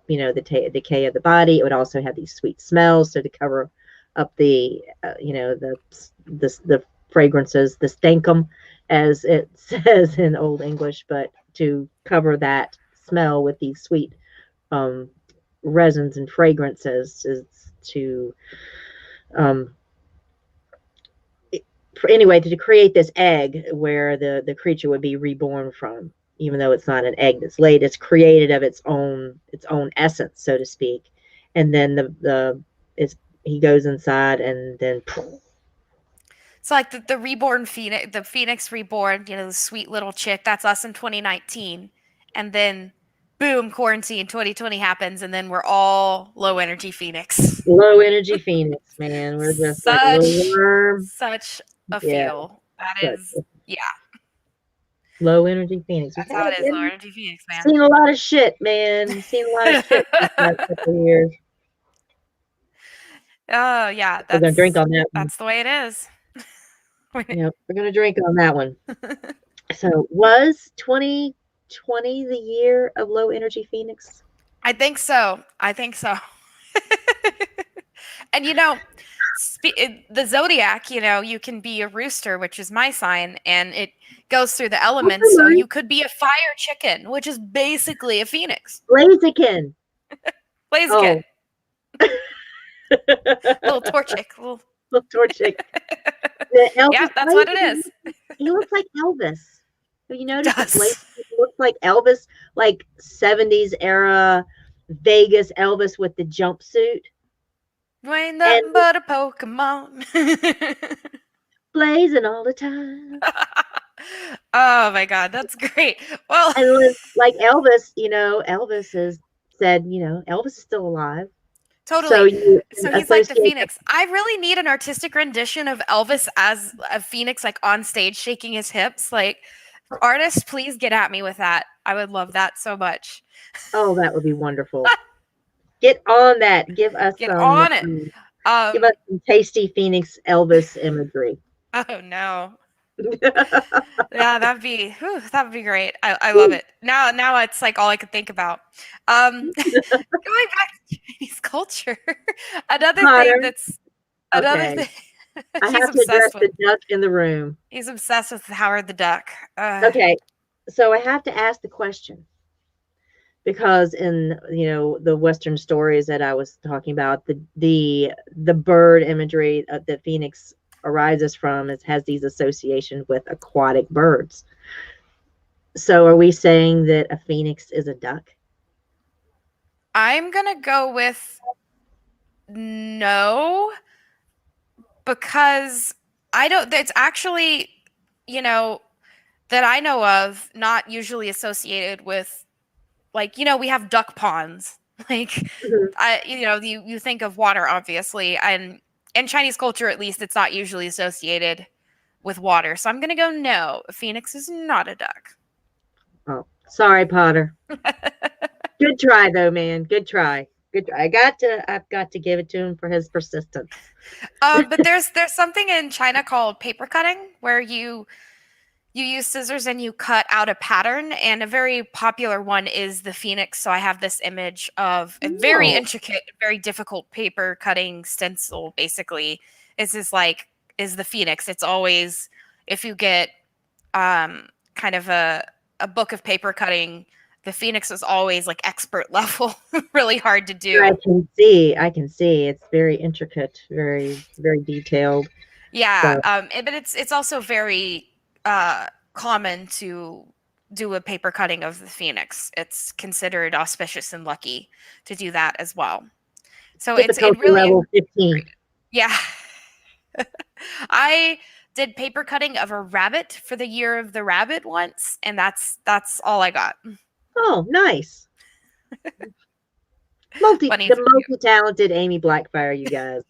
decay of the body. It would also have these sweet smells, so to cover up the the fragrances, the stankum, as it says in Old English, but to cover that smell with these sweet resins and fragrances is to anyway, to create this egg where the creature would be reborn from. Even though it's not an egg that's laid, it's created of its own essence, so to speak. And then he goes inside, and then so like the reborn phoenix, the phoenix reborn, the sweet little chick, that's us in 2019. And then boom, quarantine 2020 happens, and then we're all low energy phoenix. Low energy phoenix, man. We're just like a little worm. Such a feel. That is, yeah. Low energy phoenix. That's how it is, low energy phoenix, man. Seen a lot of shit, man. Seen a lot of shit these last couple of years. Oh, yeah. We're going to drink on that one. That's the way it is. Yeah, we're going to drink on that one. So, was 2020 the year of low energy phoenix? I think so. And the zodiac, you can be a rooster, which is my sign, and it goes through the elements. So you could be a fire chicken, which is basically a phoenix. Blaziken. Blaziken. Little Torchic. Little... Torchic. The Yeah, Elvis that's what it Blaze, is. he looks like Elvis. Have you It noticed that Blaze does. looks like Elvis, like 70s era Vegas Elvis with the jumpsuit? You ain't And nothing but a Pokemon. blazing all the time. Oh my God, that's great. Well, And like Elvis, Elvis is said, Elvis is still alive. So totally. you So he's like the associate that. Phoenix. I really need an artistic rendition of Elvis as a Phoenix, like on stage shaking his hips. Like, artists, please get at me with that. I would love that so much. Oh, that would be wonderful. Get on that. Get on it. Give us some tasty Phoenix Elvis imagery. Oh no. Yeah, that would be great. I love it. Now it's like all I could think about. Going back to Chinese culture, another thing Potter. that's another Okay. thing I he's have to address obsessed with. the duck in the room. He's obsessed with Howard the Duck. Okay. So I have to ask the question because in the Western stories that I was talking about, the bird imagery that Phoenix arises from has these associations with aquatic birds. So are we saying that a phoenix is a duck? I'm gonna go with no, because I don't. It's actually, that I know of, not usually associated with, like, we have duck ponds. Like, you think of water, obviously, and in Chinese culture, at least, it's not usually associated with water. So I'm gonna go no. A phoenix is not a duck. Oh, sorry, Potter. Good try, though, man. Good try. Good try. I've got to give it to him for his persistence. But there's something in China called paper cutting, where you use scissors and you cut out a pattern, and a very popular one is the phoenix. So I have this image of a very intricate, very difficult paper cutting stencil. Basically, is the phoenix. It's always, if you get kind of a book of paper cutting, the phoenix is always like expert level, really hard to do. I can see it's very intricate, very, very detailed. Yeah, So but it's also very common to do a paper cutting of the phoenix. It's considered auspicious and lucky to do that as well. So it really level 15. Yeah. I did paper cutting of a rabbit for the year of the rabbit once, and that's all I got. Oh, nice. The multi-talented Aemy Blackfyre, you guys.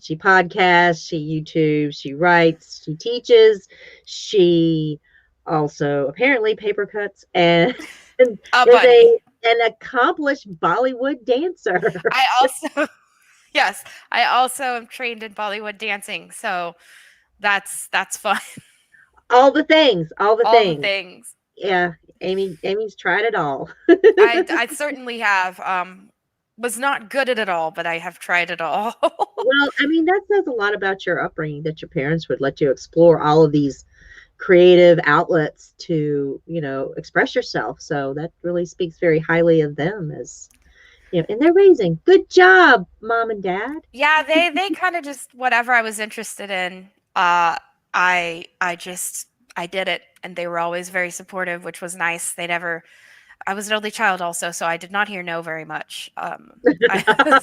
She podcasts, she YouTubes, she writes, she teaches, she also apparently paper cuts and is an accomplished Bollywood dancer. I also am trained in Bollywood dancing, so that's fun. All the things. All the things. Yeah, Amy's tried it all. I certainly have. Was not good at it all, but I have tried it all. Well, I mean, that says a lot about your upbringing, that your parents would let you explore all of these creative outlets to, express yourself. So that really speaks very highly of them as, and they're raising. Good job, mom and dad. Yeah, they kind of just whatever I was interested in. I did it, and they were always very supportive, which was nice. I was an only child also, so I did not hear no very much. I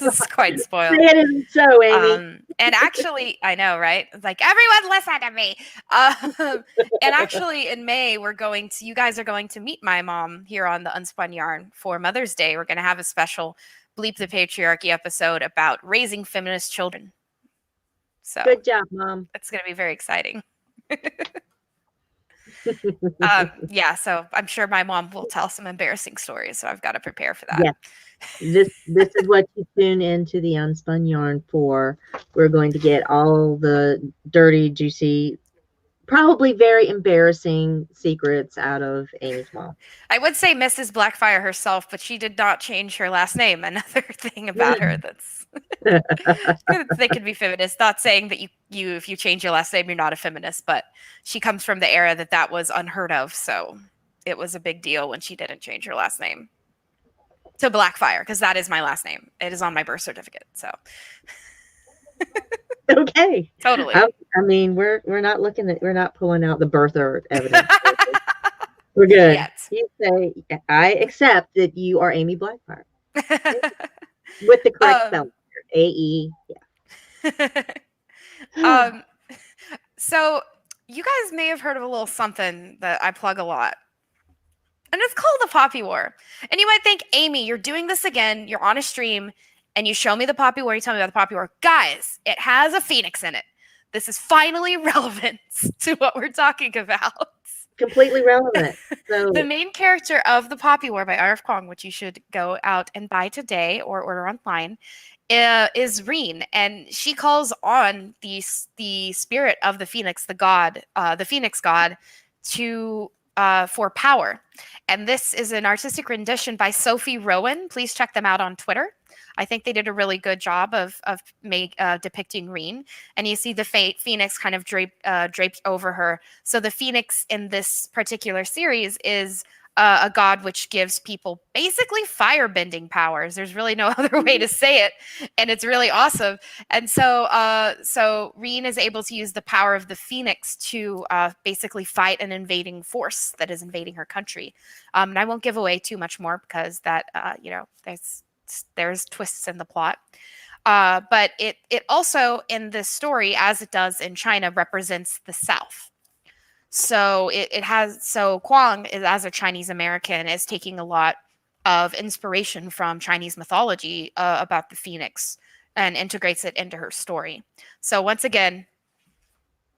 was quite spoiled. It isn't so, Amy. And actually, I know, right? It's like, everyone listen to me. And actually, in May, you guys are going to meet my mom here on the Unspun Yarn for Mother's Day. We're going to have a special Bleep the Patriarchy episode about raising feminist children. So good job, Mom. It's going to be very exciting. Yeah, so I'm sure my mom will tell some embarrassing stories, so I've got to prepare for that. Yeah. This is what you tune into the Unspun Yarn for. We're going to get all the dirty, juicy, probably very embarrassing secrets out of Amy's mom. I would say Mrs. Blackfyre herself, but she did not change her last name. Another thing about her that's they could be feminist. Not saying that if you change your last name, you're not a feminist, but she comes from the era that was unheard of. So it was a big deal when she didn't change her last name. to Blackfyre, because that is my last name. It is on my birth certificate. So Okay. totally. I mean, we're not pulling out the birther evidence. We're good. Yet. You say, I accept that you are Aemy Blackfyre. With the correct spelling. A-E. Yeah. So you guys may have heard of a little something that I plug a lot. And it's called the Poppy War. And you might think, Amy, you're doing this again. You're on a stream and you show me the Poppy War. You tell me about the Poppy War. Guys, it has a phoenix in it. This is finally relevant to what we're talking about. Completely relevant. So the main character of the Poppy War by R.F. Kuang, which you should go out and buy today or order online, is Reen, and she calls on the spirit of the phoenix, the phoenix god, to for power. And this is an artistic rendition by Sophie Rowan. Please check them out on Twitter. I think they did a really good job of depicting Reen. And you see the phoenix kind of draped over her. So the phoenix in this particular series is a god which gives people basically firebending powers. There's really no other way to say it, and it's really awesome. And so Reen is able to use the power of the phoenix to basically fight an invading force that is invading her country. And I won't give away too much more because that there's twists in the plot. But it also in this story, as it does in China, represents the South. So Kuang is, as a Chinese American, is taking a lot of inspiration from Chinese mythology about the phoenix and integrates it into her story. So once again,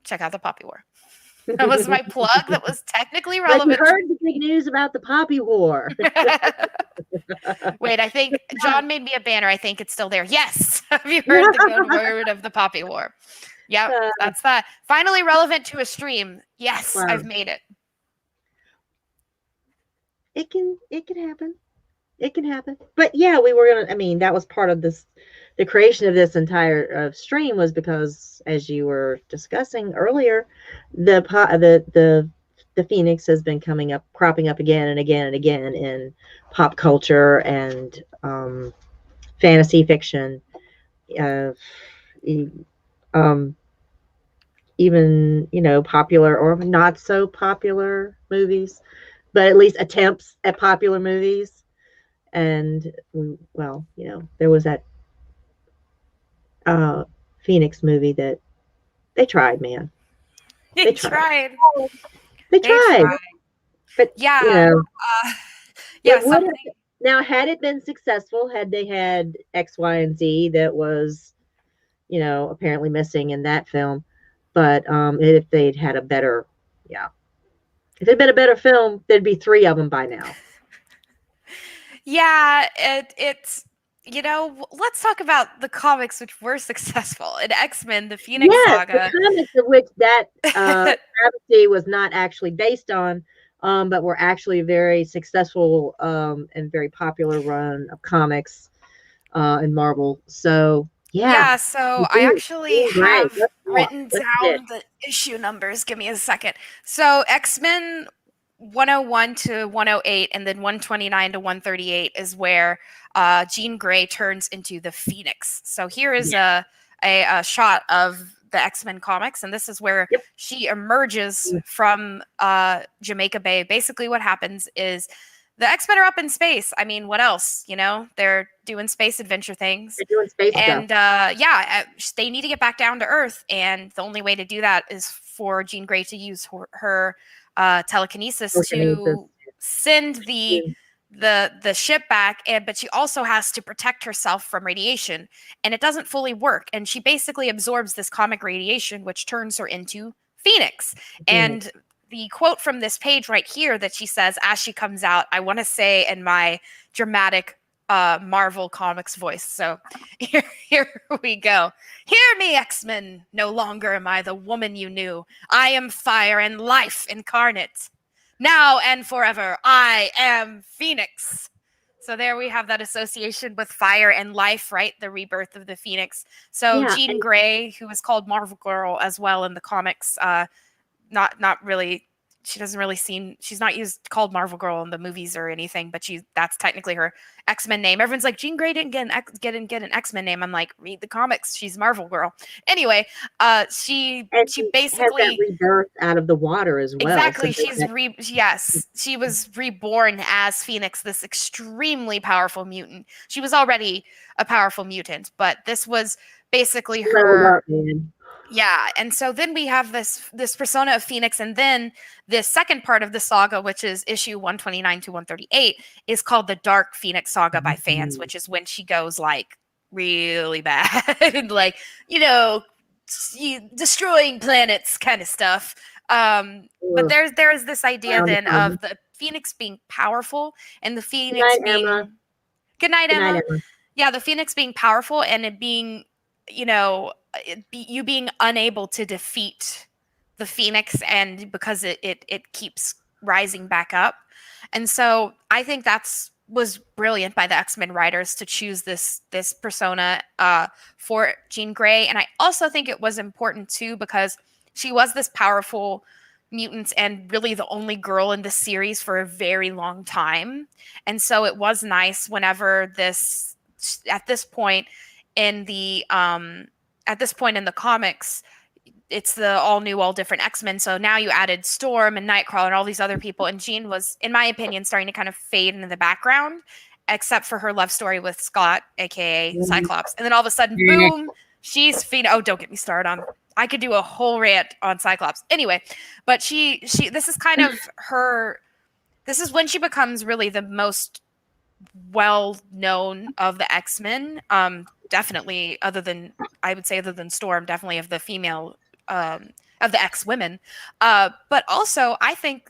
check out the Poppy War. That was my plug. That was technically relevant. But you heard the big news about the Poppy War. Wait, I think John made me a banner. I think it's still there. Yes. Have you heard the good word of the Poppy War? Yep, that's that. Finally relevant to a stream. Yes, wow. I've made it. It can happen. It can happen. But yeah, we were gonna. I mean, that was part of this. The creation of this entire stream was because, as you were discussing earlier, the phoenix has been cropping up again and again and again in pop culture and fantasy fiction. Even popular or not so popular movies, but at least attempts at popular movies. And well, there was that Phoenix movie that they tried, man. They tried. They tried. But yeah, now had it been successful, had they had X, Y, and Z that was apparently missing in that film, but if they'd had a better if it'd been a better film, there'd be 3 of them by now. Yeah, it's let's talk about the comics which were successful in X-Men, the Phoenix Saga. The comics of which that travesty was not actually based on, but were actually a very successful and very popular run of comics in Marvel. So yeah, so I actually have written down the issue numbers. Give me a second. So X-Men 101 to 108 and then 129 to 138 is where Jean Grey turns into the Phoenix. So here is a shot of the X-Men comics, and this is where she emerges from Jamaica Bay. Basically what happens is the X-Men are up in space. I mean, what else? They're doing space adventure things. They're doing space stuff. They need to get back down to Earth, and the only way to do that is for Jean Grey to use her telekinesis to send the ship back, but she also has to protect herself from radiation, and it doesn't fully work. And she basically absorbs this cosmic radiation, which turns her into Phoenix. And the quote from this page right here that she says as she comes out, I want to say in my dramatic Marvel Comics voice. So here we go. Hear me, X-Men. No longer am I the woman you knew. I am fire and life incarnate. Now and forever, I am Phoenix. So there we have that association with fire and life, right? The rebirth of the Phoenix. So Jean Grey, who is called Marvel Girl as well in the comics, not really she doesn't really seem, she's not called Marvel Girl in the movies or anything, but that's technically her X-Men name. Everyone's like, Jean Grey didn't get an X-Men name. I'm like, read the comics, she's Marvel Girl. Anyway, she And she has that basically, rebirth out of the water as well. So exactly, yes, she was reborn as Phoenix, this extremely powerful mutant. She was already a powerful mutant, but this was basically her. Yeah, and so then we have this persona of Phoenix, and then this second part of the saga, which is issue 129 to 138, is called the Dark Phoenix Saga by fans, which is when she goes like really bad, like, you know, destroying planets kind of stuff. But there is this idea then of the Phoenix being powerful and the Phoenix being Emma. Good night, Emma. Yeah, the Phoenix being powerful and it being, you know, you being unable to defeat the Phoenix, and because it keeps rising back up. And so I think was brilliant by the X-Men writers to choose this persona for Jean Grey. And I also think it was important too because she was this powerful mutant and really the only girl in the series for a very long time. And so it was nice whenever at this point in the comics, it's the all new, all different X-Men. So now you added Storm and Nightcrawler and all these other people. And Jean was, in my opinion, starting to kind of fade into the background, except for her love story with Scott, aka Cyclops. And then all of a sudden, boom, she's Phoenix. Oh, don't get me started on. I could do a whole rant on Cyclops. Anyway, but she this is kind of her. This is when she becomes really the most well known of the X-Men. Definitely, other than Storm, definitely of the female of the X-Women. But also, I think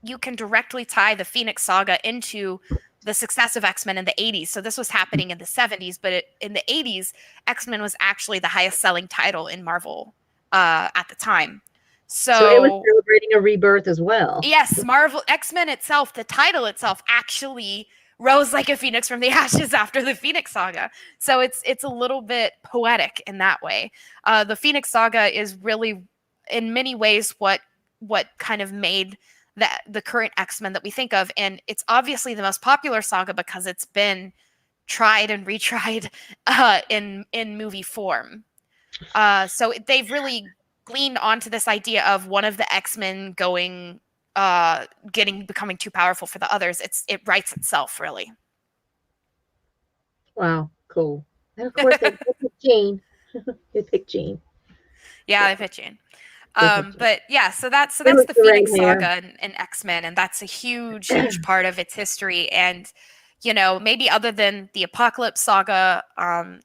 you can directly tie the Phoenix Saga into the success of X-Men in the 80s. So this was happening in the 70s, but in the 80s, X-Men was actually the highest selling title in Marvel at the time. So it was celebrating a rebirth as well. Yes, Marvel X-Men itself, the title itself, actually rose like a phoenix from the ashes after the Phoenix Saga. So it's a little bit poetic in that way. The Phoenix Saga is really, in many ways, what kind of made the current X-Men that we think of, and it's obviously the most popular saga because it's been tried and retried in movie form. So they've really gleaned onto this idea of one of the X-Men becoming too powerful for the others. It writes itself, really. Wow, cool. And of course, they picked Jean. They picked Jean. Yeah, they picked Jean. But yeah, so that's the Phoenix Saga and X-Men, and that's a huge part of its history. And you know, maybe other than the Apocalypse Saga,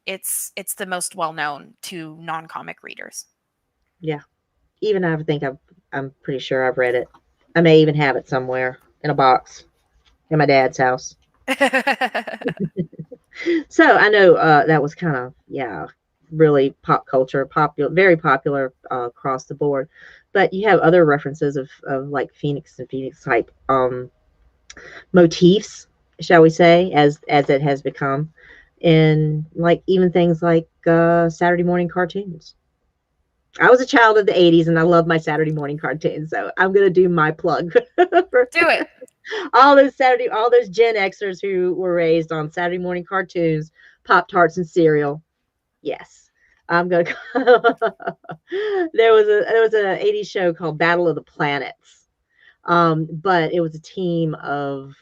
it's the most well known to non-comic readers. Yeah, even I'm pretty sure I've read it. I may even have it somewhere in a box in my dad's house. So I know that was kind of really pop culture, very popular across the board. But you have other references of like Phoenix and Phoenix type motifs, shall we say, as it has become, in like even things like Saturday morning cartoons. I was a child of the 80s and I love my Saturday morning cartoons, so I'm gonna do my plug. Do it. All those Gen Xers who were raised on Saturday morning cartoons, Pop-Tarts and cereal. Yes, I'm gonna. There was an 80s show called Battle of the Planets, but it was a team of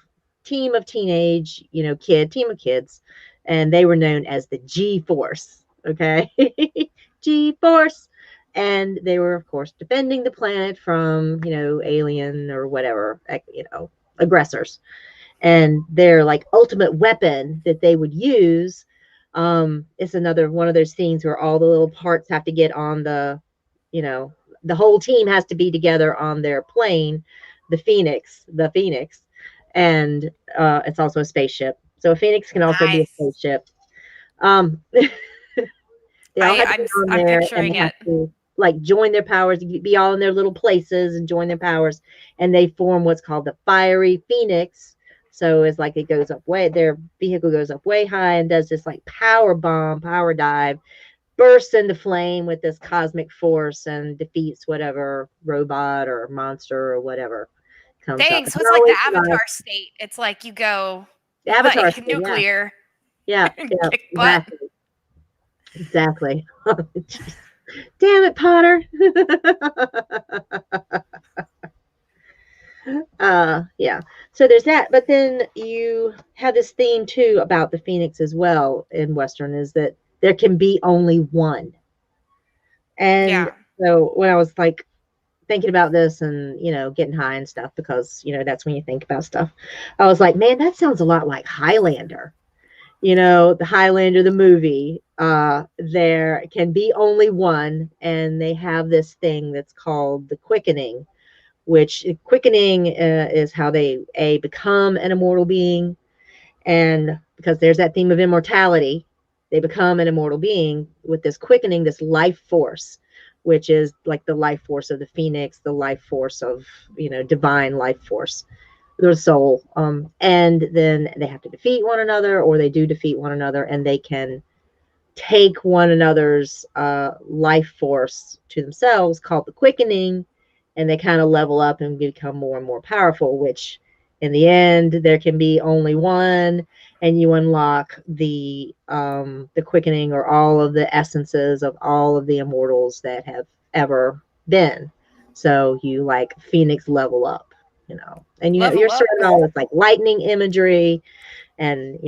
teenage, team of kids, and they were known as the G-Force. Okay, G-Force. And they were, of course, defending the planet from, alien or whatever, aggressors. And their like ultimate weapon that they would use, it's another one of those scenes where all the little parts have to get on the whole team has to be together on their plane, the Phoenix. And it's also a spaceship. So a Phoenix can also be a spaceship. I'm picturing it. Like join their powers, be all in their little places and join their powers, and they form what's called the Fiery Phoenix. So it's like their vehicle goes up way high and does this like power dive, bursts into flame with this cosmic force and defeats whatever robot or monster or whatever comes up. Dang, It's so it's like the always Avatar state. It's like you go the Avatar like thing, yeah. nuclear Yeah, and yeah, kick butt. exactly. Exactly. Damn it, Potter. Yeah. So there's that, but then you have this theme too about the phoenix as well in Western, is that there can be only one. And Yeah. so when I was like thinking about this and getting high and stuff, because that's when you think about stuff, I was like, man, that sounds a lot like Highlander. The Highlander, the movie. There can be only one, and they have this thing that's called the quickening, which quickening is how they become an immortal being. And because there's that theme of immortality, they become an immortal being with this quickening, this life force, which is like the life force of the phoenix, the life force of divine life force, their soul. And then they have to defeat one another, or they do defeat one another, and they can take one another's life force to themselves, called the quickening, and they kind of level up and become more and more powerful, which in the end there can be only one, and you unlock the quickening, or all of the essences of all of the immortals that have ever been. So you like Phoenix level up, and you're Level up. surrounded all with like lightning imagery and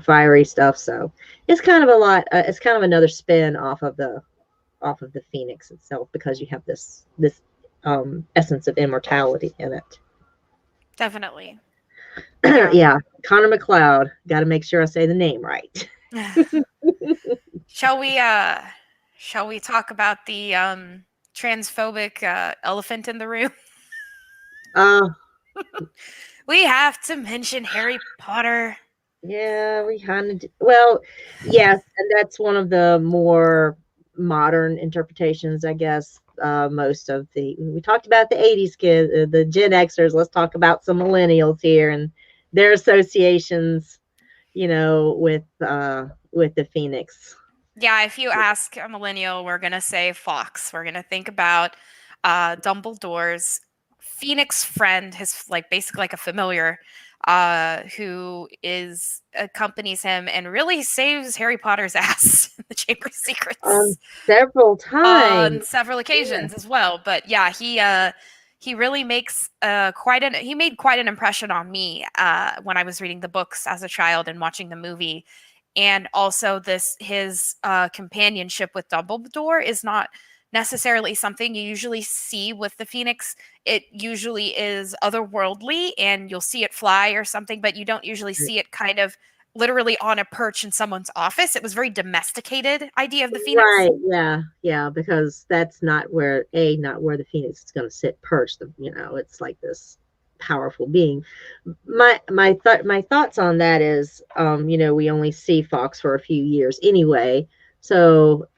fiery stuff. So it's kind of a lot. It's kind of another spin off of the phoenix itself, because you have this essence of immortality in it. Definitely. Yeah. Yeah, Connor McLeod. Got to make sure I say the name right. Shall we talk about the transphobic elephant in the room? Uh, We have to mention Harry Potter. yeah, we kind of. Well, yes, and that's one of the more modern interpretations, I guess. Most of we talked about the '80s kids, the Gen Xers. Let's talk about some millennials here and their associations, with the phoenix. Yeah, if you ask a millennial, we're gonna say Fox. We're gonna think about Dumbledore's Phoenix friend, his like basically like a familiar, who accompanies him and really saves Harry Potter's ass in the Chamber of On Secrets several times. on several Yeah. occasions as well. But yeah, he really makes he made quite an impression on me when I was reading the books as a child and watching the movie. And also his companionship with Dumbledore is not necessarily something you usually see with the Phoenix. It usually is otherworldly, and you'll see it fly or something, but you don't usually see it kind of literally on a perch in someone's office. It was very domesticated idea of the Phoenix. Right. Yeah. Yeah. Because that's not where the phoenix is going to sit perched. It's like this powerful being. My thoughts on that is, we only see Fox for a few years anyway. So,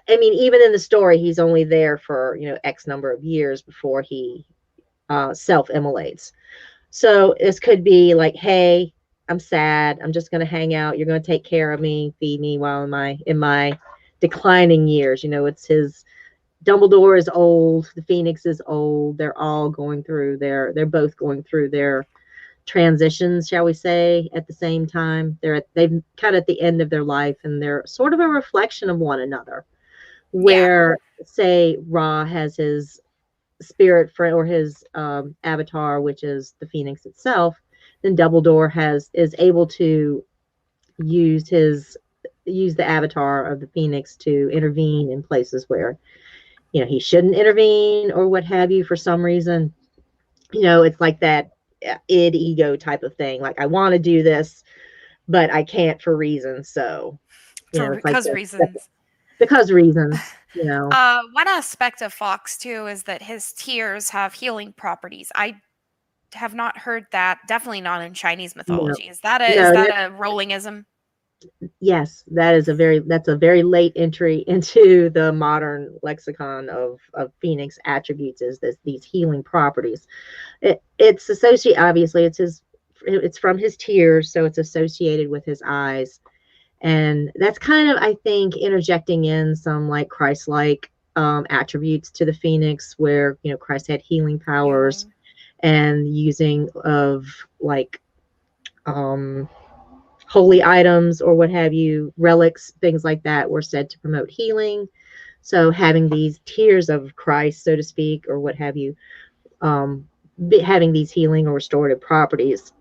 I mean, even in the story, he's only there for X number of years before he self-immolates. So this could be like, hey, I'm sad. I'm just going to hang out. You're going to take care of me, feed me while in my declining years. It's his. Dumbledore is old. The Phoenix is old. They're all going through they're both going through their transitions, shall we say, at the same time. They've kind of at the end of their life, and they're sort of a reflection of one another. Yeah. Where, say, Ra has his spirit friend, or his avatar, which is the Phoenix itself, then Dumbledore is able to use the avatar of the Phoenix to intervene in places where he shouldn't intervene, or what have you, for some reason. It's like that id ego type of thing. Like, I want to do this, but I can't for reasons. So, it's like Because reasons. because reasons. One aspect of Fox too is that his tears have healing properties. I have not heard that. Definitely not in Chinese No, mythology. Is that no, a rollingism? yes, that's a very late entry into the modern lexicon of Phoenix attributes, is these healing properties. It's associated, obviously, it's from his tears, so it's associated with his eyes. And that's kind of, I think, interjecting in some like Christ-like attributes to the phoenix, where Christ had healing powers, Healing. and using of like um, holy items or what have you, relics, things like that, were said to promote healing. So having these tears of Christ, so to speak, or what have you, um, having these healing or restorative properties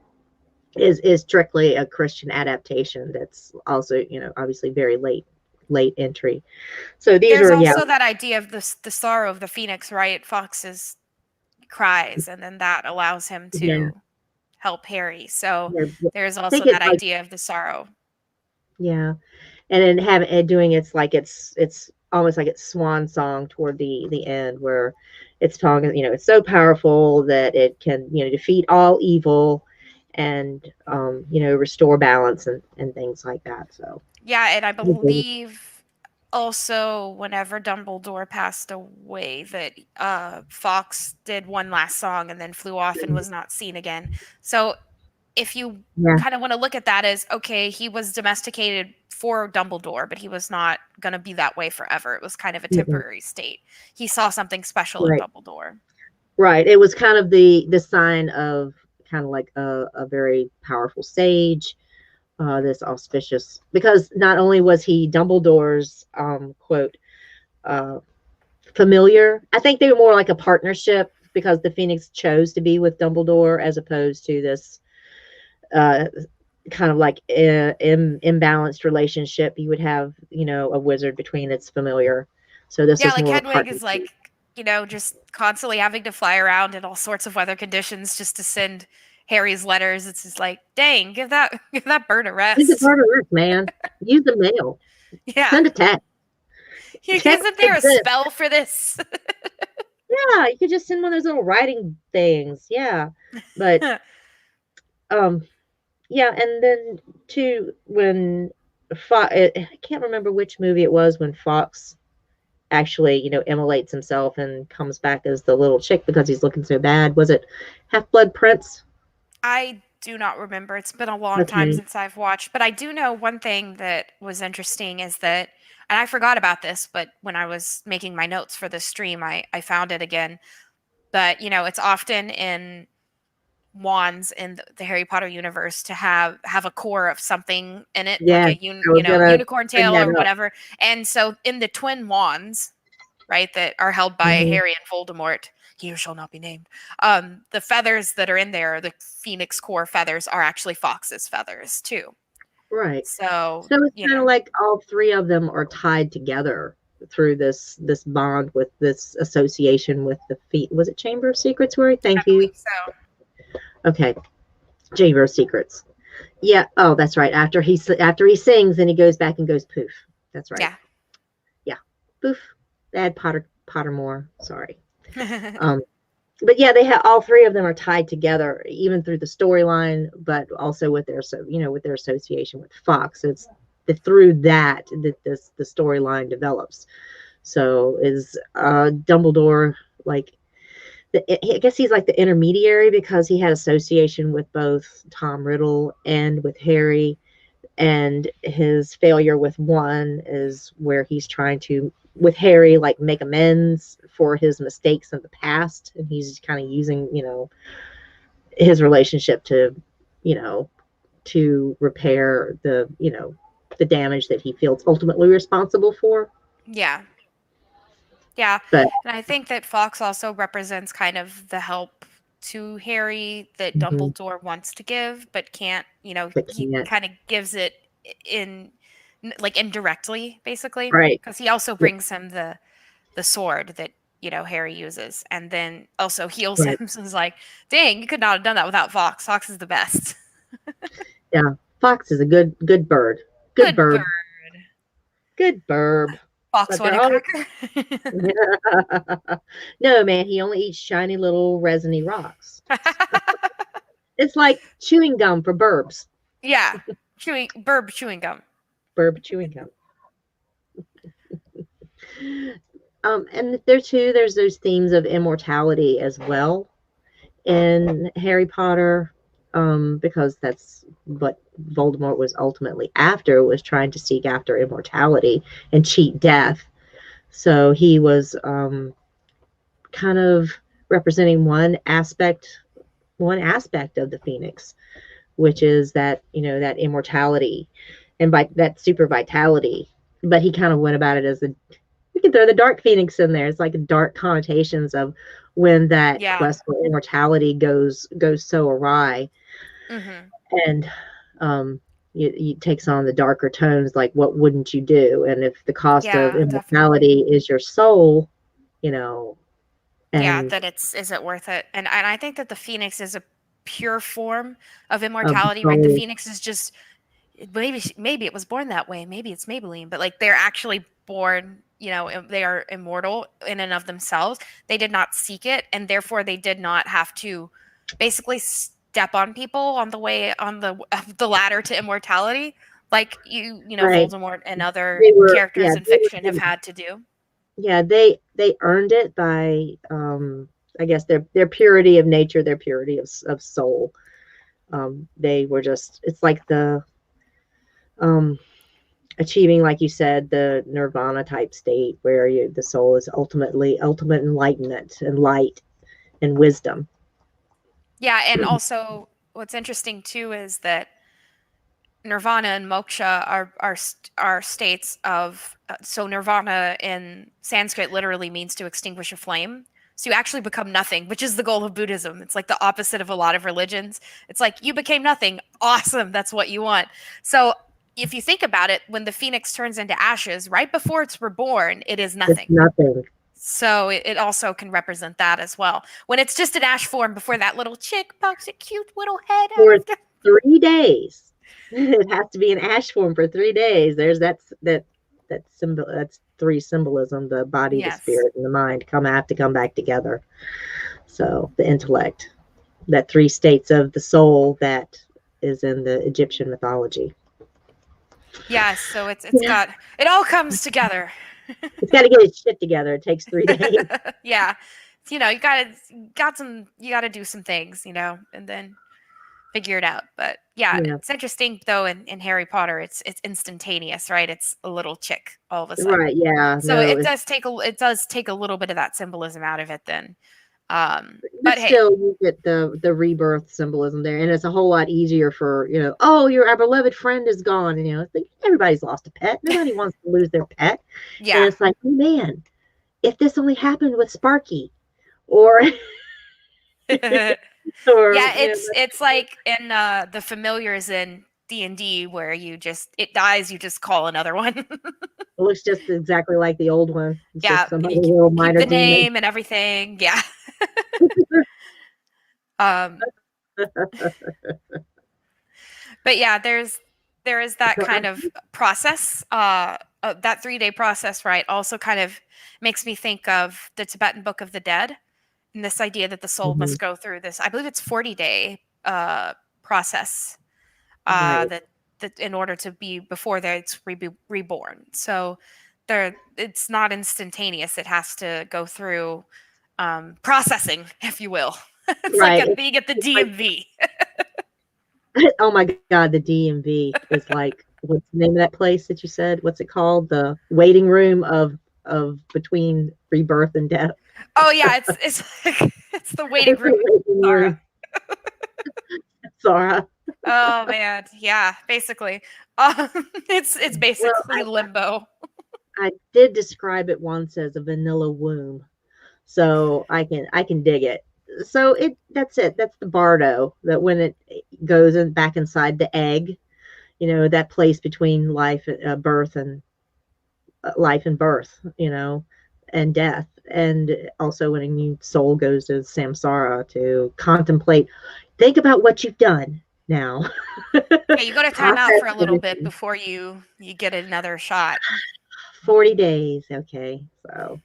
is strictly a Christian adaptation. That's also, obviously very late entry. So these There's are, yeah, also that idea of the sorrow of the phoenix, right? Fox's cries, and then that allows him yeah, to help Harry. So yeah. there's I also think that it's like, idea of the sorrow. yeah, and then having it doing it's almost like its swan song toward the end, where it's talking, it's so powerful that it can, defeat all evil, and restore balance, and things like that. So Yeah, and I believe also whenever Dumbledore passed away that Fox did one last song and then flew off and was not seen again. So if you yeah, kind of want to look at that as, okay, he was domesticated for Dumbledore, but he was not going to be that way forever. It was kind of a mm-mm, temporary state. He saw something special in right, Dumbledore. right. It was kind of the sign of kind of like a very powerful sage, this auspicious, because not only was he Dumbledore's quote uh, familiar, I think they were more like a partnership, because the Phoenix chose to be with Dumbledore as opposed to this uh, kind of like imbalanced relationship you would have, a wizard between its familiar. So this Yeah, was like more of a Hedwig is partnership. like, just constantly having to fly around in all sorts of weather conditions just to send Harry's letters. It's just like, dang, give that give that bird a Use the rest. part of Earth, man. Use the mail. Yeah. Send a text. Isn't Text there a exists. spell for this? Yeah, you could just send one of those little writing things. Yeah, but um, yeah, and then too, when I can't remember which movie it was when Fox actually, immolates himself and comes back as the little chick because he's looking so bad. Was it Half Blood Prince? I do not remember. It's been a long time Okay. since I've watched, but I do know one thing that was interesting is that, and I forgot about this, but when I was making my notes for this stream, I found it again. But, it's often in wands in the Harry Potter universe to have a core of something in it, like Yeah, a I was gonna unicorn bring tail that or up. whatever. And so in the twin wands, right, that are held by Hmm. Harry and Voldemort, he who shall not be named. The feathers that are in there, the phoenix core feathers, are actually Fox's feathers too. Right. So, So it's kind of like all three of them are tied together through this bond, with this association with the feet. Was it Chamber of Secrets, Rory? I Thank you. believe so. Okay, Chamber of Secrets. Yeah. Oh, that's right. After he sings, then he goes back and goes poof. That's right. Yeah. Yeah. Poof. Bad Pottermore. Sorry. Um, but yeah, they have all three of them are tied together, even through the storyline, but also with their association with Fox. So it's through that the storyline develops. So is Dumbledore like? I guess he's like the intermediary, because he had association with both Tom Riddle and with Harry, and his failure with one is where he's trying to, with Harry, like make amends for his mistakes in the past, and he's kind of using his relationship to you know to repair the damage that he feels ultimately responsible for. Yeah. Yeah. But And I think that Fox also represents kind of the help to Harry that mhm, Dumbledore wants to give, but can't, but he can't. kind of gives it in like indirectly, basically, Right. because he also Yeah, brings him the sword that, Harry uses, and then also heals right. him. So it's like, dang, you could not have done that without Fox. Fox is the best. Yeah. Fox is a good bird. Good Good bird. bird. Good burb. Fox But want they're a all cracker. no, man, he only eats shiny little resiny rocks. It's like chewing gum for burbs. Yeah. Chewing gum. Burb chewing gum. And there too, there's those themes of immortality as well in Harry Potter. because that's what Voldemort was ultimately after, was trying to seek after immortality and cheat death. So he was kind of representing one aspect of the Phoenix, which is that, that immortality and that super vitality. But he kind of went about it as we can throw the dark Phoenix in there. It's like dark connotations of when that Yeah. quest for immortality goes so awry, Mm-hmm. and it takes on the darker tones. Like, what wouldn't you do? And if the cost of Yeah, definitely. immortality is your soul, you know, Yeah, and that is it worth it? And I think that the Phoenix is a pure form of of the immortality, right? The soul, Phoenix is just maybe it was born that way, maybe it's Maybelline, but like they're actually born, they are immortal in and of themselves. They did not seek it, and therefore they did not have to basically step on people on the way on the ladder to immortality, like right? Voldemort and other They were, characters in they fiction have were, had to do. yeah, they earned it by, I guess, their purity of nature, their purity of soul. They were just, it's like um achieving, like you said, the nirvana type state where the soul is ultimate enlightenment and light and wisdom. Yeah, and also what's interesting too is that nirvana and moksha are states of so nirvana in Sanskrit literally means to extinguish a flame. So you actually become nothing, which is the goal of Buddhism. It's like the opposite of a lot of religions. It's like you became nothing. Awesome, that's what you want. So if you think about it, when the phoenix turns into ashes, right before it's reborn, it is It's nothing. nothing. So it also can represent that as well. When it's just an ash form before that little chick pokes a cute little head out For of the 3 days. It has to be in ash form for 3 days. There's that symbol. That's three symbolism: the body, the yes. spirit, and the mind have to come back together. So the intellect, that three states of the soul that is in the Egyptian mythology. Yes, so it's Yeah. got it all comes together. It's got to get its shit together. It takes 3 days. Yeah. You gotta do some things, and then figure it out. But yeah, Yeah. it's interesting though in Harry Potter, it's instantaneous, right? It's a little chick all of a sudden. Right. Yeah. So No. it does take a little bit of that symbolism out of it then. But But hey, still, you get the rebirth symbolism there, and it's a whole lot easier for, oh, our beloved friend is gone, and it's like everybody's lost a pet. Nobody wants to lose their pet, and yeah. it's like, oh, man, if this only happened with Sparky, or or Yeah, it's like in the familiars in D&D where it dies, you just call another one. it looks just exactly like the old one. It's Yeah, just some and other you little keep minor the demon. name and everything. Yeah. Um, but yeah, there is that So kind of process. That 3-day process, right? Also, kind of makes me think of the Tibetan Book of the Dead and this idea that the soul mhm, must go through this. I believe it's 40-day process. right, That in order to be before that it's reborn. So it's not instantaneous. It has to go through processing, if you will. It's like right. you get the It's like, DMV. oh my God, the DMV is like, what's the name of that place that you said? What's it called? The waiting room of between rebirth and death. Oh yeah, it's it's the waiting It's room, the waiting Sarah. room, Sarah. Oh man, yeah, basically, it's Well, basically limbo. I did describe it once as a vanilla womb, so I can dig it. So that's it. That's the bardo. That when it goes in back inside the egg, that place between birth and life and birth, and death. And also when a new soul goes to samsara to contemplate, think about what you've done now. Yeah, you go to time out Process for a little bit everything. before you get another shot. 40 days. Okay. So,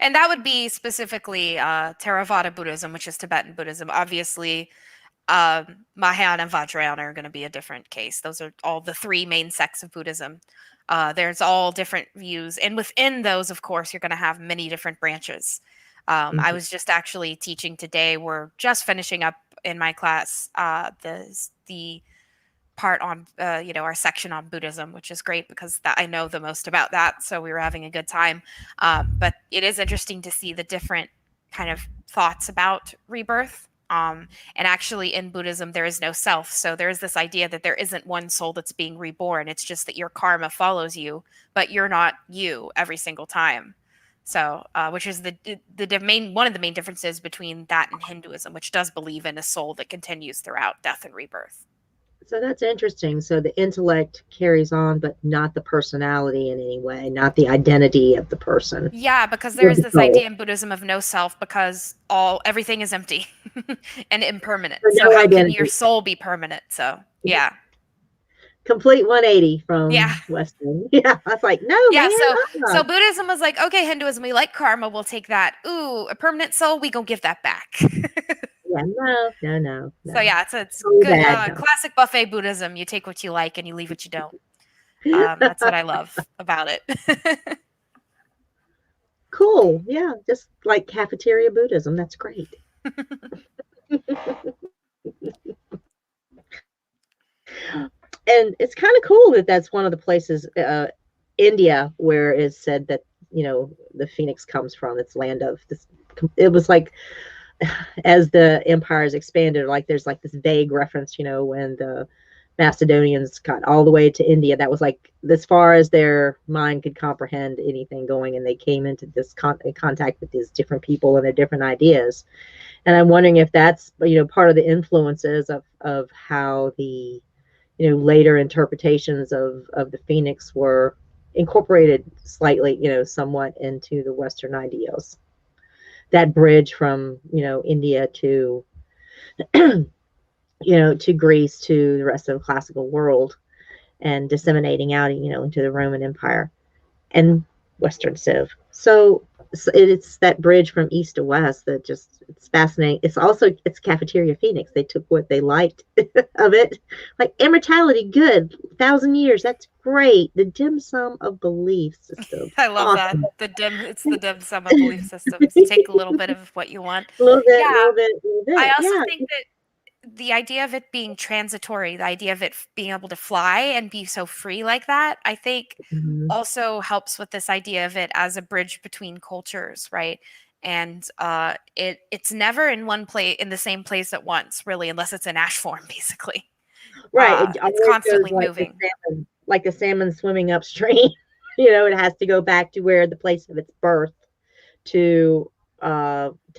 And that would be specifically Theravada Buddhism, which is Tibetan Buddhism. Obviously, Mahayana and Vajrayana are going to be a different case. Those are all the three main sects of Buddhism. There's all different views, and within those, of course, you're going to have many different branches. I mhm, was just actually teaching today. We're just finishing up in my class the part on our section on Buddhism, which is great because I know the most about that. So we were having a good time. But it is interesting to see the different kind of thoughts about rebirth. And actually, in Buddhism, there is no self. So there is this idea that there isn't one soul that's being reborn. It's just that your karma follows you, but you're not you every single time. So, which is the main one of the main differences between that and Hinduism, which does believe in a soul that continues throughout death and rebirth. So that's interesting. So the intellect carries on, but not the personality in any way, not the identity of the person. Yeah, because there Or is the this soul. idea in Buddhism of no self because everything is empty and impermanent. So So no how can your identity. soul be permanent? So yeah. Complete 180 Yeah. from Western. Yeah, I was like, no, Yeah, man. so Buddhism was like, okay, Hinduism, we like karma, we'll take that. Ooh, a permanent soul, we gonna give that back. Yeah, no, no, no, So no. yeah, it's So good bad, no. classic buffet Buddhism. You take what you like and you leave what you don't. That's what I love about it. Cool. Yeah, just like cafeteria Buddhism. That's great. And it's kind of cool that that's one of the places, India, where it's said that, the phoenix comes from. It's land of this. It was like, as the empires expanded, like there's like this vague reference, when the Macedonians got all the way to India. That was like as far as their mind could comprehend anything going, and they came into this contact with these different people and their different ideas. And I'm wondering if that's part of the influences of how the later interpretations of the phoenix were incorporated slightly, somewhat into the Western ideals. That bridge from India to to Greece, to the rest of the classical world, and disseminating out into the Roman Empire and Western Civ. So it's that bridge from east to west that just, it's fascinating. It's cafeteria Phoenix. They took what they liked of it, like immortality, good, 1,000 years, that's great. The dim sum of belief system, I love that. awesome. It's the dim sum of belief systems. You take a little bit of what you want. A little bit, Yeah, little bit, little I bit. also Yeah. think that the idea of it being transitory, the idea of it being able to fly and be so free like that, I think Mhm. also helps with this idea of it as a bridge between cultures, right? And it's never in one place in the same place at once, really, unless it's in ash form, basically. Right. It It's always goes constantly moving. like the salmon swimming upstream. It has to go back to where the place of its birth to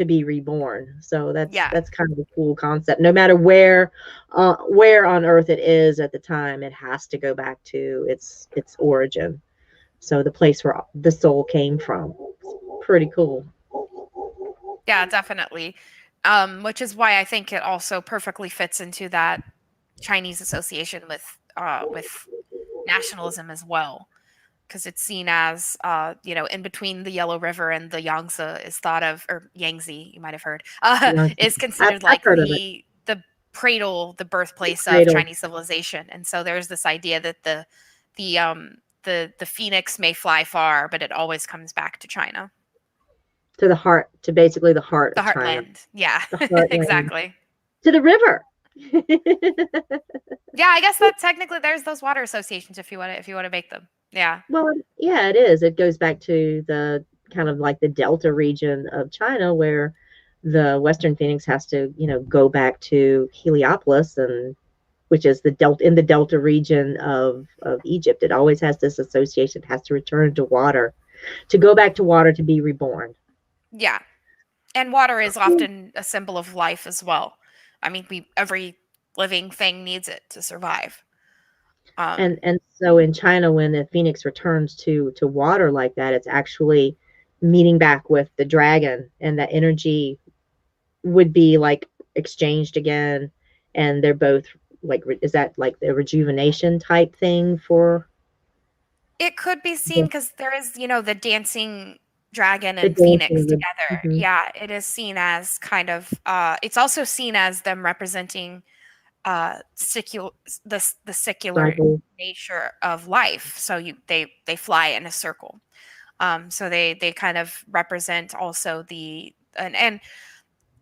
be reborn. So that's Yeah. that's kind of a cool concept. No matter where on earth it is at the time, it has to go back to its origin. So the place where the soul came from. It's pretty cool. Yeah, definitely. Which is why I think it also perfectly fits into that Chinese association with nationalism as well, because it's seen as in between the Yellow River and the Yangtze is thought of, or Yangtze, you might have heard, Yeah, is I've, considered I've like heard of it. the cradle, the birthplace of Cradle Chinese civilization. And so there's this idea that the phoenix may fly far, but it always comes back to China, to the heart, to basically the heart the of China, heartland. Yeah, the heartland, exactly. to the river. Yeah, I guess that technically there's those water associations if you want to make them. Yeah. Well, yeah, it is. It goes back to the kind of like the delta region of China, where the Western Phoenix has to, go back to Heliopolis, and which is the delta region of Egypt. It always has this association. It has to return to water, to go back to water to be reborn. Yeah. And water is often a symbol of life as well. I mean, every living thing needs it to survive. And so in China, when the phoenix returns to water like that, it's actually meeting back with the dragon, and that energy would be like exchanged again, and they're both like, is that like the rejuvenation type thing for It could be seen the, because there is, the dancing dragon the and phoenix dancing, together. mhm, Yeah, it is seen as kind of. It's also seen as them representing secular the secular cycle. nature of life. So they fly in a circle. So they kind of represent also the and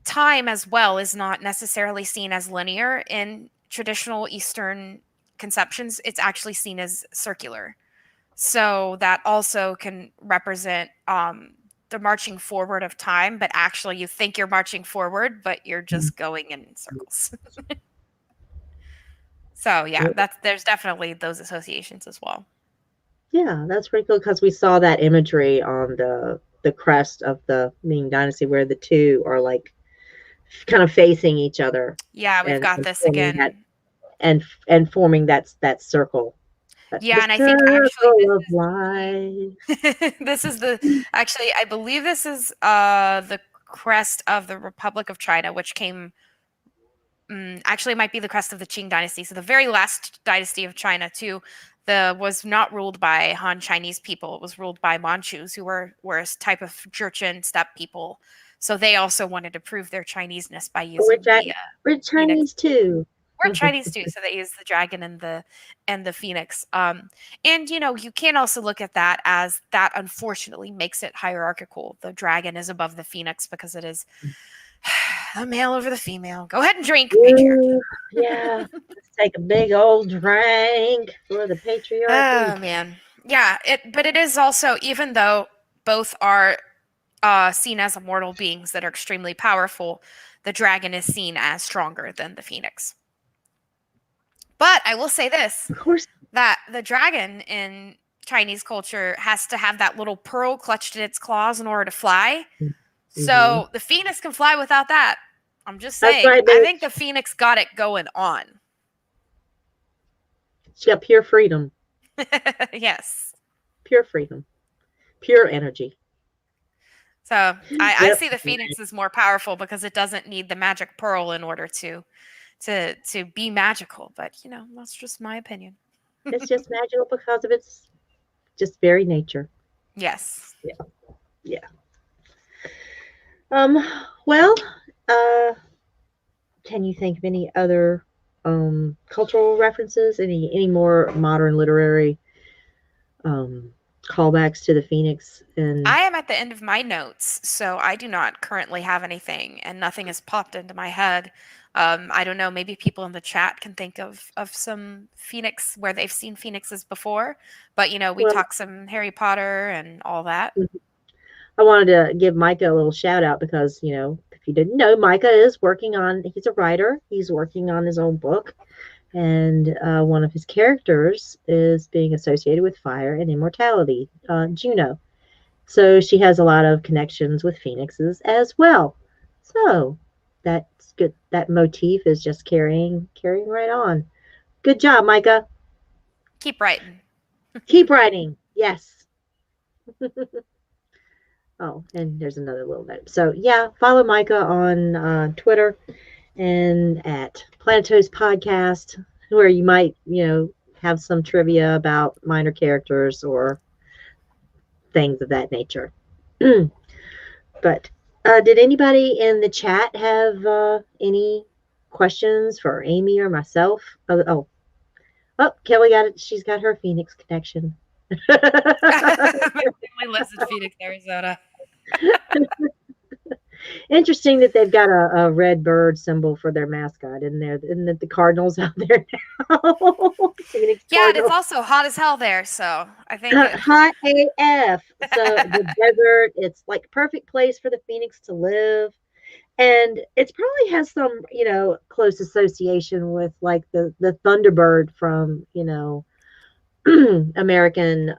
time as well is not necessarily seen as linear in traditional Eastern conceptions. It's actually seen as circular. So that also can represent the marching forward of time, but actually you think you're marching forward, but you're just going in circles. So yeah, there's definitely those associations as well. Yeah, that's pretty cool because we saw that imagery on the crest of the Ming Dynasty where the two are like kind of facing each other. Yeah, we've got And this forming that again. and forming that circle. The Yeah, and I think actually circle of life. this is the actually I believe this is the crest of the Republic of China, which came actually it might be the crest of the Qing dynasty. So the very last dynasty of China too, the was not ruled by Han Chinese people. It was ruled by Manchus, who were a type of Jurchen steppe people. So they also wanted to prove their Chineseness by using the We're phoenix. Chinese too. We're Chinese too, so they use the dragon and the phoenix. And you can also look at that as that unfortunately makes it hierarchical. The dragon is above the phoenix because it is the male over the female. Go ahead and drink, patriarchy. Yeah, let's take a big old drink for the patriarchy. Oh man, yeah. But it is also, even though both are seen as immortal beings that are extremely powerful, the dragon is seen as stronger than the phoenix. But I will say this, Of course, that the dragon in Chinese culture has to have that little pearl clutched in its claws in order to fly. So the phoenix can fly without that. I'm just saying. Right, I think the phoenix got it going on. She got pure freedom. Yes. Pure freedom. Pure energy. So I see the phoenix as more powerful because it doesn't need the magic pearl in order to be magical. But that's just my opinion. It's just magical because of its just very nature. Yes. Yeah. Well, can you think of any other cultural references? Any more modern literary callbacks to the phoenix? And I am at the end of my notes, so I do not currently have anything, and nothing has popped into my head. I don't know. Maybe people in the chat can think of some phoenix where they've seen phoenixes before, but we talk some Harry Potter and all that. I wanted to give Micah a little shout out because if you didn't know, Micah is working on. He's a writer. He's working on his own book, and one of his characters is being associated with fire and immortality, Juno. So she has a lot of connections with phoenixes as well. So that's good. That motif is just carrying right on. Good job, Micah. Keep writing. Keep writing. Yes. Oh, and there's another little note. So yeah, follow Micah on Twitter and at Planetos Podcast, where you might have some trivia about minor characters or things of that nature. But did anybody in the chat have any questions for Aemy or myself? Oh, Kelly got it. She's got her Phoenix connection. My family lives in Phoenix, Arizona. Interesting that they've got a red bird symbol for their mascot in there, and that the Cardinals out there now. Yeah, and it's also hot as hell there, so I think hot AF. So the desert, it's like perfect place for the Phoenix to live, and it probably has some close association with like the Thunderbird from American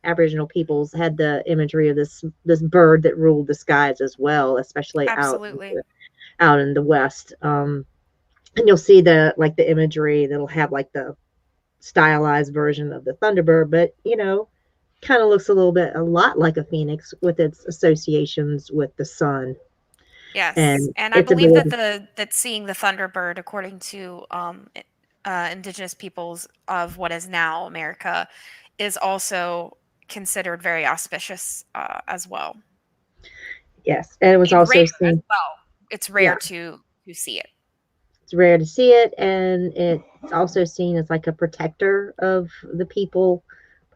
Aboriginal peoples had the imagery of this bird that ruled the skies as well, especially absolutely out in the West. And you'll see the imagery that'll have like the stylized version of the Thunderbird, but kind of looks a lot like a phoenix with its associations with the sun. Yes, and I believe that seeing the Thunderbird, according to indigenous peoples of what is now America, is also considered very auspicious as well. Yes, and it was also seen as well. It's rare to see it. It's rare to see it, and it's also seen as like a protector of the people,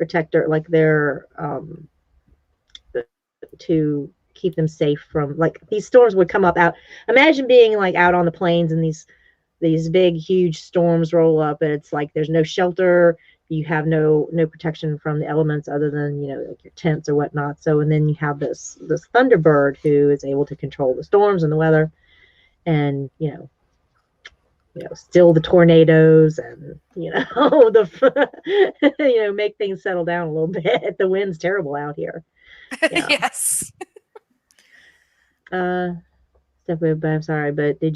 like their to keep them safe from, like, these storms would come up out. Imagine being like out on the plains and these big huge storms roll up, and it's like there's no shelter, you have no protection from the elements other than, you know, like your tents or whatnot. So, and then you have this thunderbird who is able to control the storms and the weather, and still the tornadoes, and the make things settle down a little bit. The wind's terrible out here. Yeah. Yes. Definitely, but I'm sorry, but did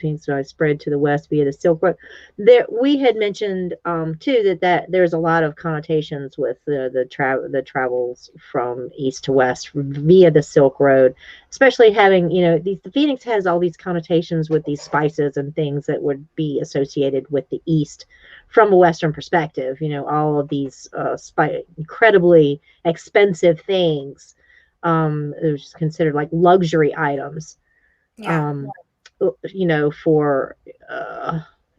things spread to the west via the Silk Road? There, we had mentioned too that there's a lot of connotations with the travels from east to west via the Silk Road, especially having, the Phoenix has all these connotations with these spices and things that would be associated with the east from a Western perspective. All of these incredibly expensive things. It was considered like luxury items. Yeah. For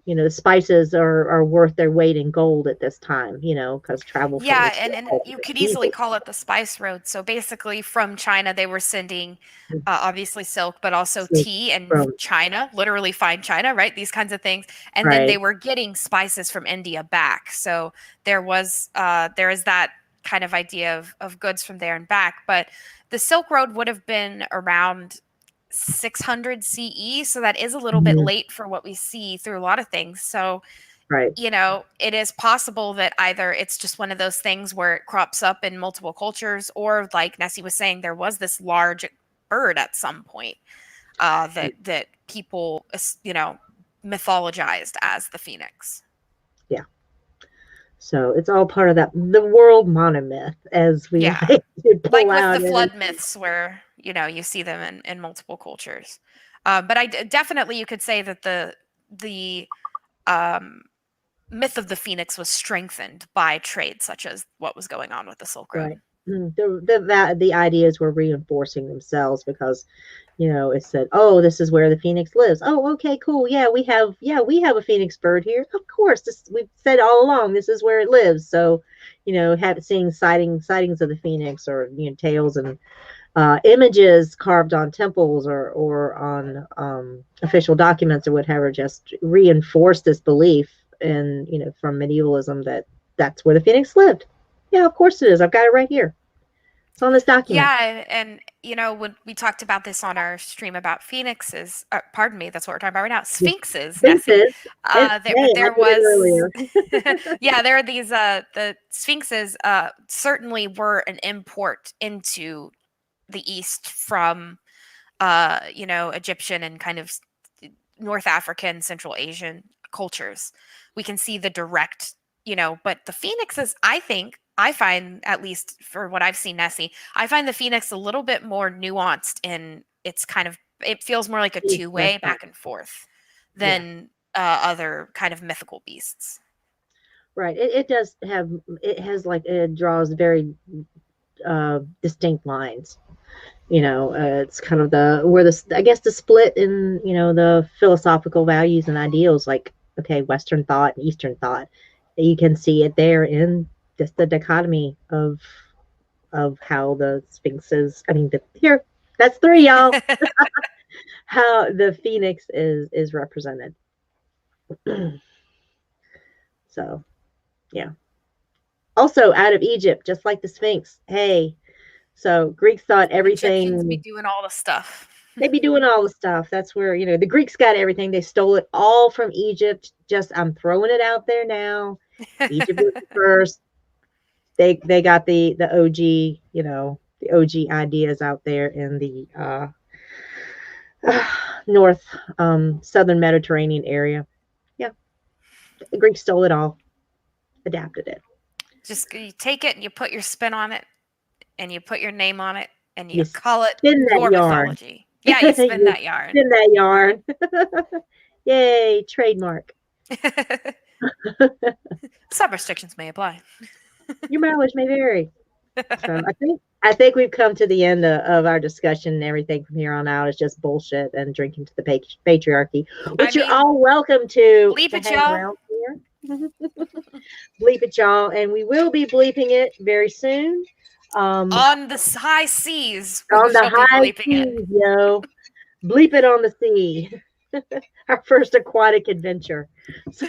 the spices are worth their weight in gold at this time, because travel. Yeah, and you could easily call it the spice road. So basically, from China, they were sending obviously silk, but also tea, and China, literally fine China, right? These kinds of things, and then they were getting spices from India back. So there is that kind of idea of goods from there and back. But the Silk Road would have been around 600 CE, so that is a little bit late for what we see through a lot of things. So, it is possible that either it's just one of those things where it crops up in multiple cultures, or like Nessie was saying, there was this large bird at some point that people, mythologized as the phoenix. Yeah. So it's all part of the world monomyth, as we like to pull like with the flood myths, where you see them in multiple cultures. But definitely you could say that the myth of the phoenix was strengthened by trade, such as what was going on with the Silk Road. Right. The ideas were reinforcing themselves because, it said, oh, this is where the phoenix lives. Oh, okay, cool. Yeah, we have a phoenix bird here. Of course, we've said all along, this is where it lives. So, seeing sightings of the phoenix, or tales and images carved on temples or on official documents or whatever, just reinforce this belief in, from medievalism, that's where the phoenix lived. Yeah, of course it is. I've got it right here. It's on this document. Yeah, and when we talked about this on our stream about phoenixes, pardon me, that's what we're talking about right now. Sphinxes. There was there are these the sphinxes certainly were an import into the East from Egyptian and kind of North African, Central Asian cultures. We can see the direct, but the phoenixes, I find, at least for what I've seen, Nessie, I find the phoenix a little bit more nuanced in its it feels more like a two-way back and forth than other kind of mythical beasts. Right. It draws very distinct lines. It's kind of the split in, the philosophical values and ideals, like, okay, Western thought and Eastern thought. You can see it there in just the dichotomy of how the sphinxes, that's three, y'all. How the phoenix is represented. So, yeah. Also out of Egypt, just like the Sphinx. Hey, so Greeks thought everything. Egyptians be doing all the stuff. They be doing all the stuff. That's where, the Greeks got everything. They stole it all from Egypt. I'm throwing it out there now. Egypt was the first. They got the OG, the OG ideas out there in the north southern Mediterranean area. Yeah. The Greeks stole it all, adapted it. Just you take it and you put your spin on it, and you put your name on it, and you call it your mythology. Yeah, you spin that yarn. Spin that yarn. Yay, trademark. Some restrictions may apply. Your mileage may vary. So I think we've come to the end of our discussion, and everything from here on out is just bullshit and drinking to the patriarchy, which you're all welcome to. Bleep it, y'all. Bleep it, y'all, and we will be bleeping it very soon. On the high seas, we On the shall be high bleeping it. seas, yo. Bleep it on the sea. Our first aquatic adventure. So,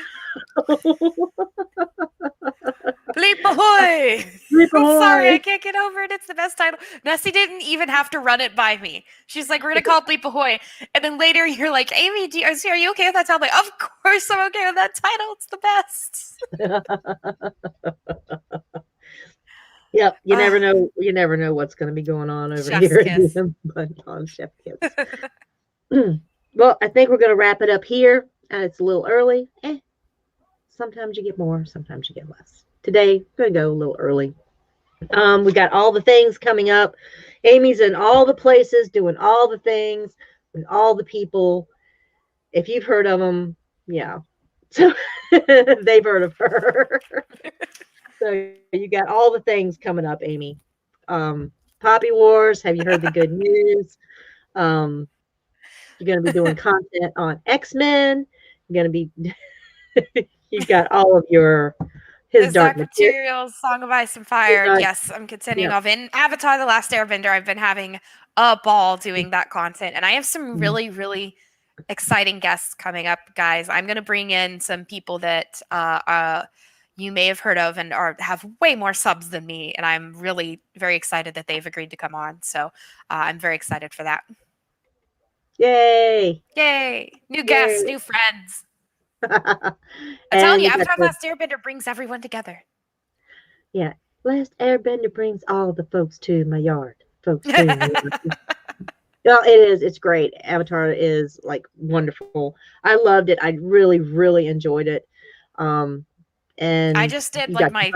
Bleep ahoy! bleep I'm sorry, I ahoy. can't get over it. It's the best title. Nessie didn't even have to run it by me. She's like, we're gonna call it Bleep ahoy. And then later you're like, Amy, are you okay with that title? I'm like, of course I'm okay with that title. It's the best. Yep, you never know. You never know what's going to be going on over Chef's here kiss. but on Chef Kiss. Well, I think we're going to wrap it up here. It's a little early. Sometimes you get more, sometimes you get less. Today, we're going to go a little early. We got all the things coming up. Amy's in all the places, doing all the things with all the people. If you've heard of them, yeah. So they've heard of her. So you got all the things coming up, Amy. Poppy Wars. Have you heard the good news? You're going to be doing content on X-Men. You're going to be. You've got all of your His Dark Materials, Song of Ice and Fire. Yes, I'm continuing off in Avatar: The Last Airbender. I've been having a ball doing that content, and I have some really, really exciting guests coming up, guys. I'm going to bring in some people that you may have heard of and have way more subs than me, and I'm really very excited that they've agreed to come on. So I'm very excited for that. Yay! Yay! New guests, new friends. I'm telling you, Avatar: Last Airbender brings everyone together. Yeah, Last Airbender brings all the folks to my yard. Folks to my yard. Well, it is. It's great. Avatar is like wonderful. I loved it. I really, really enjoyed it. And I just did like my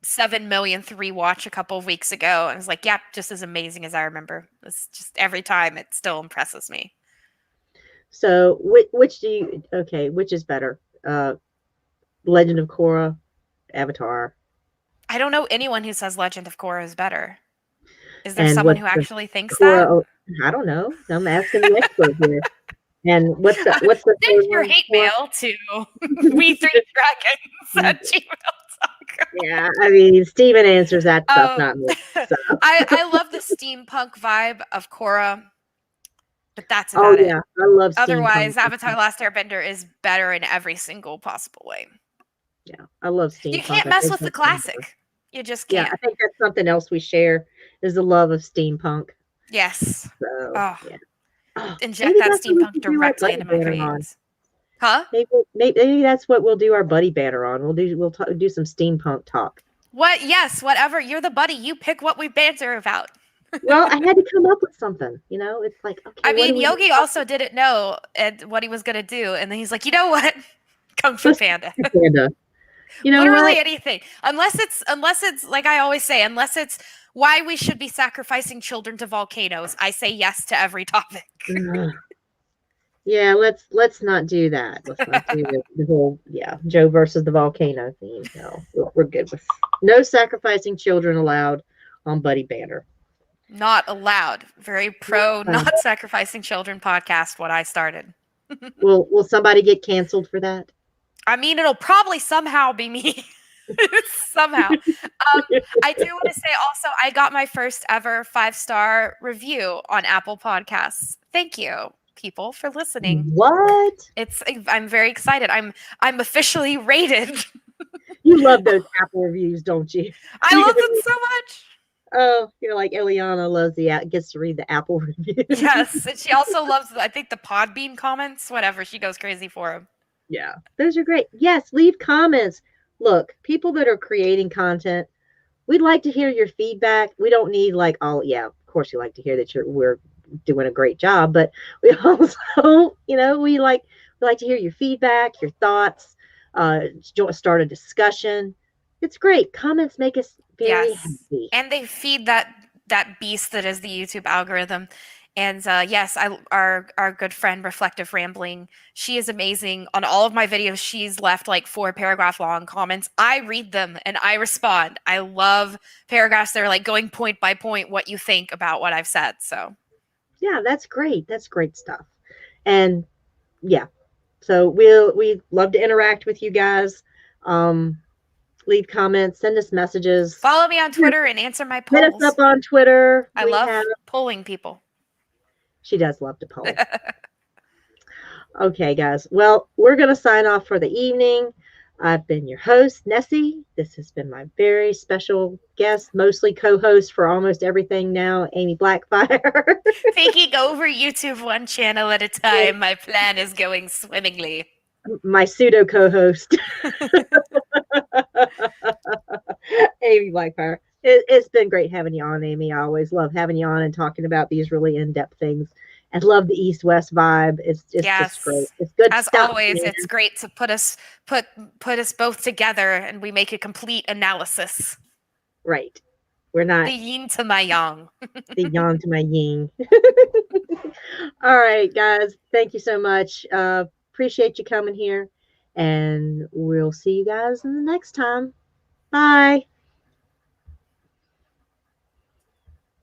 7 millionth rewatch a couple of weeks ago. And I was like, yeah, just as amazing as I remember. It's just every time it still impresses me. So which is better? Legend of Korra, Avatar? I don't know anyone who says Legend of Korra is better. Is there someone who actually thinks that? I don't know. I'm asking the expert here. And what's the send your hate mail to we3dragons@gmail.com. Yeah, I mean Steven answers that stuff, not me. So. I love the steampunk vibe of Korra, but that's about it. Yeah, I love Otherwise, Avatar: Last Airbender is better in every single possible way. Yeah, I love steampunk. You can't mess with the classic. You just can't. Yeah, I think that's something else we share is the love of steampunk. Yes. So, yeah. Inject that steampunk directly into my veins. Huh? Maybe that's what we'll do our buddy banner on. We'll do some steampunk talk. What? Yes, whatever. You're the buddy. You pick what we banter about. Well, I had to come up with something. You know, it's like, okay. I mean, Yogi also didn't know what he was going to do. And then he's like, you know what? Kung Fu Panda. You know, literally anything. Unless it's like I always say, unless it's why we should be sacrificing children to volcanoes, I say yes to every topic. Yeah, let's not do that. Let's not do the whole Joe versus the volcano theme. No, we're good with no sacrificing children allowed on Buddy Banner. Not allowed. Very pro not sacrificing children podcast. What I started. Will somebody get canceled for that? I mean, it'll probably somehow be me. Somehow. I do want to say also, I got my first ever 5-star review on Apple Podcasts. Thank you, people, for listening. What? I'm very excited. I'm officially rated. You love those Apple reviews, don't you? I love them so much. Oh, you're like Eliana gets to read the Apple reviews. Yes, and she also loves, I think, the Podbean comments. Whatever, she goes crazy for them. Yeah, those are great. Yes, leave comments. Look, people that are creating content, we'd like to hear your feedback. We don't need of course you like to hear that we're doing a great job, but we also, we like to hear your feedback, your thoughts, start a discussion. It's great. Comments make us very happy. And they feed that beast that is the YouTube algorithm. And yes, our good friend Reflective Rambling, she is amazing. On all of my videos, she's left like 4-paragraph long comments. I read them and I respond. I love paragraphs that are like going point by point what you think about what I've said. So yeah, that's great. That's great stuff. And yeah, so we'd love to interact with you guys. leave comments, send us messages. Follow me on Twitter and answer my Hit us polls. up on Twitter. I love polling people. She does love to poll. Okay, guys. Well, we're going to sign off for the evening. I've been your host, Nessie. This has been my very special guest, mostly co-host for almost everything now, Aemy Blackfyre. Taking over YouTube one channel at a time. My plan is going swimmingly. My pseudo co-host, Aemy Blackfyre. It's been great having you on, Amy. I always love having you on and talking about these really in-depth things. And love the East-West vibe. It's just great. It's good As stuff. Always, man. it's great to put us both together and we make a complete analysis. Right. We're not the yin to my yang. The yang to my yin. All right, guys. Thank you so much. Appreciate you coming here. And we'll see you guys in the next time. Bye.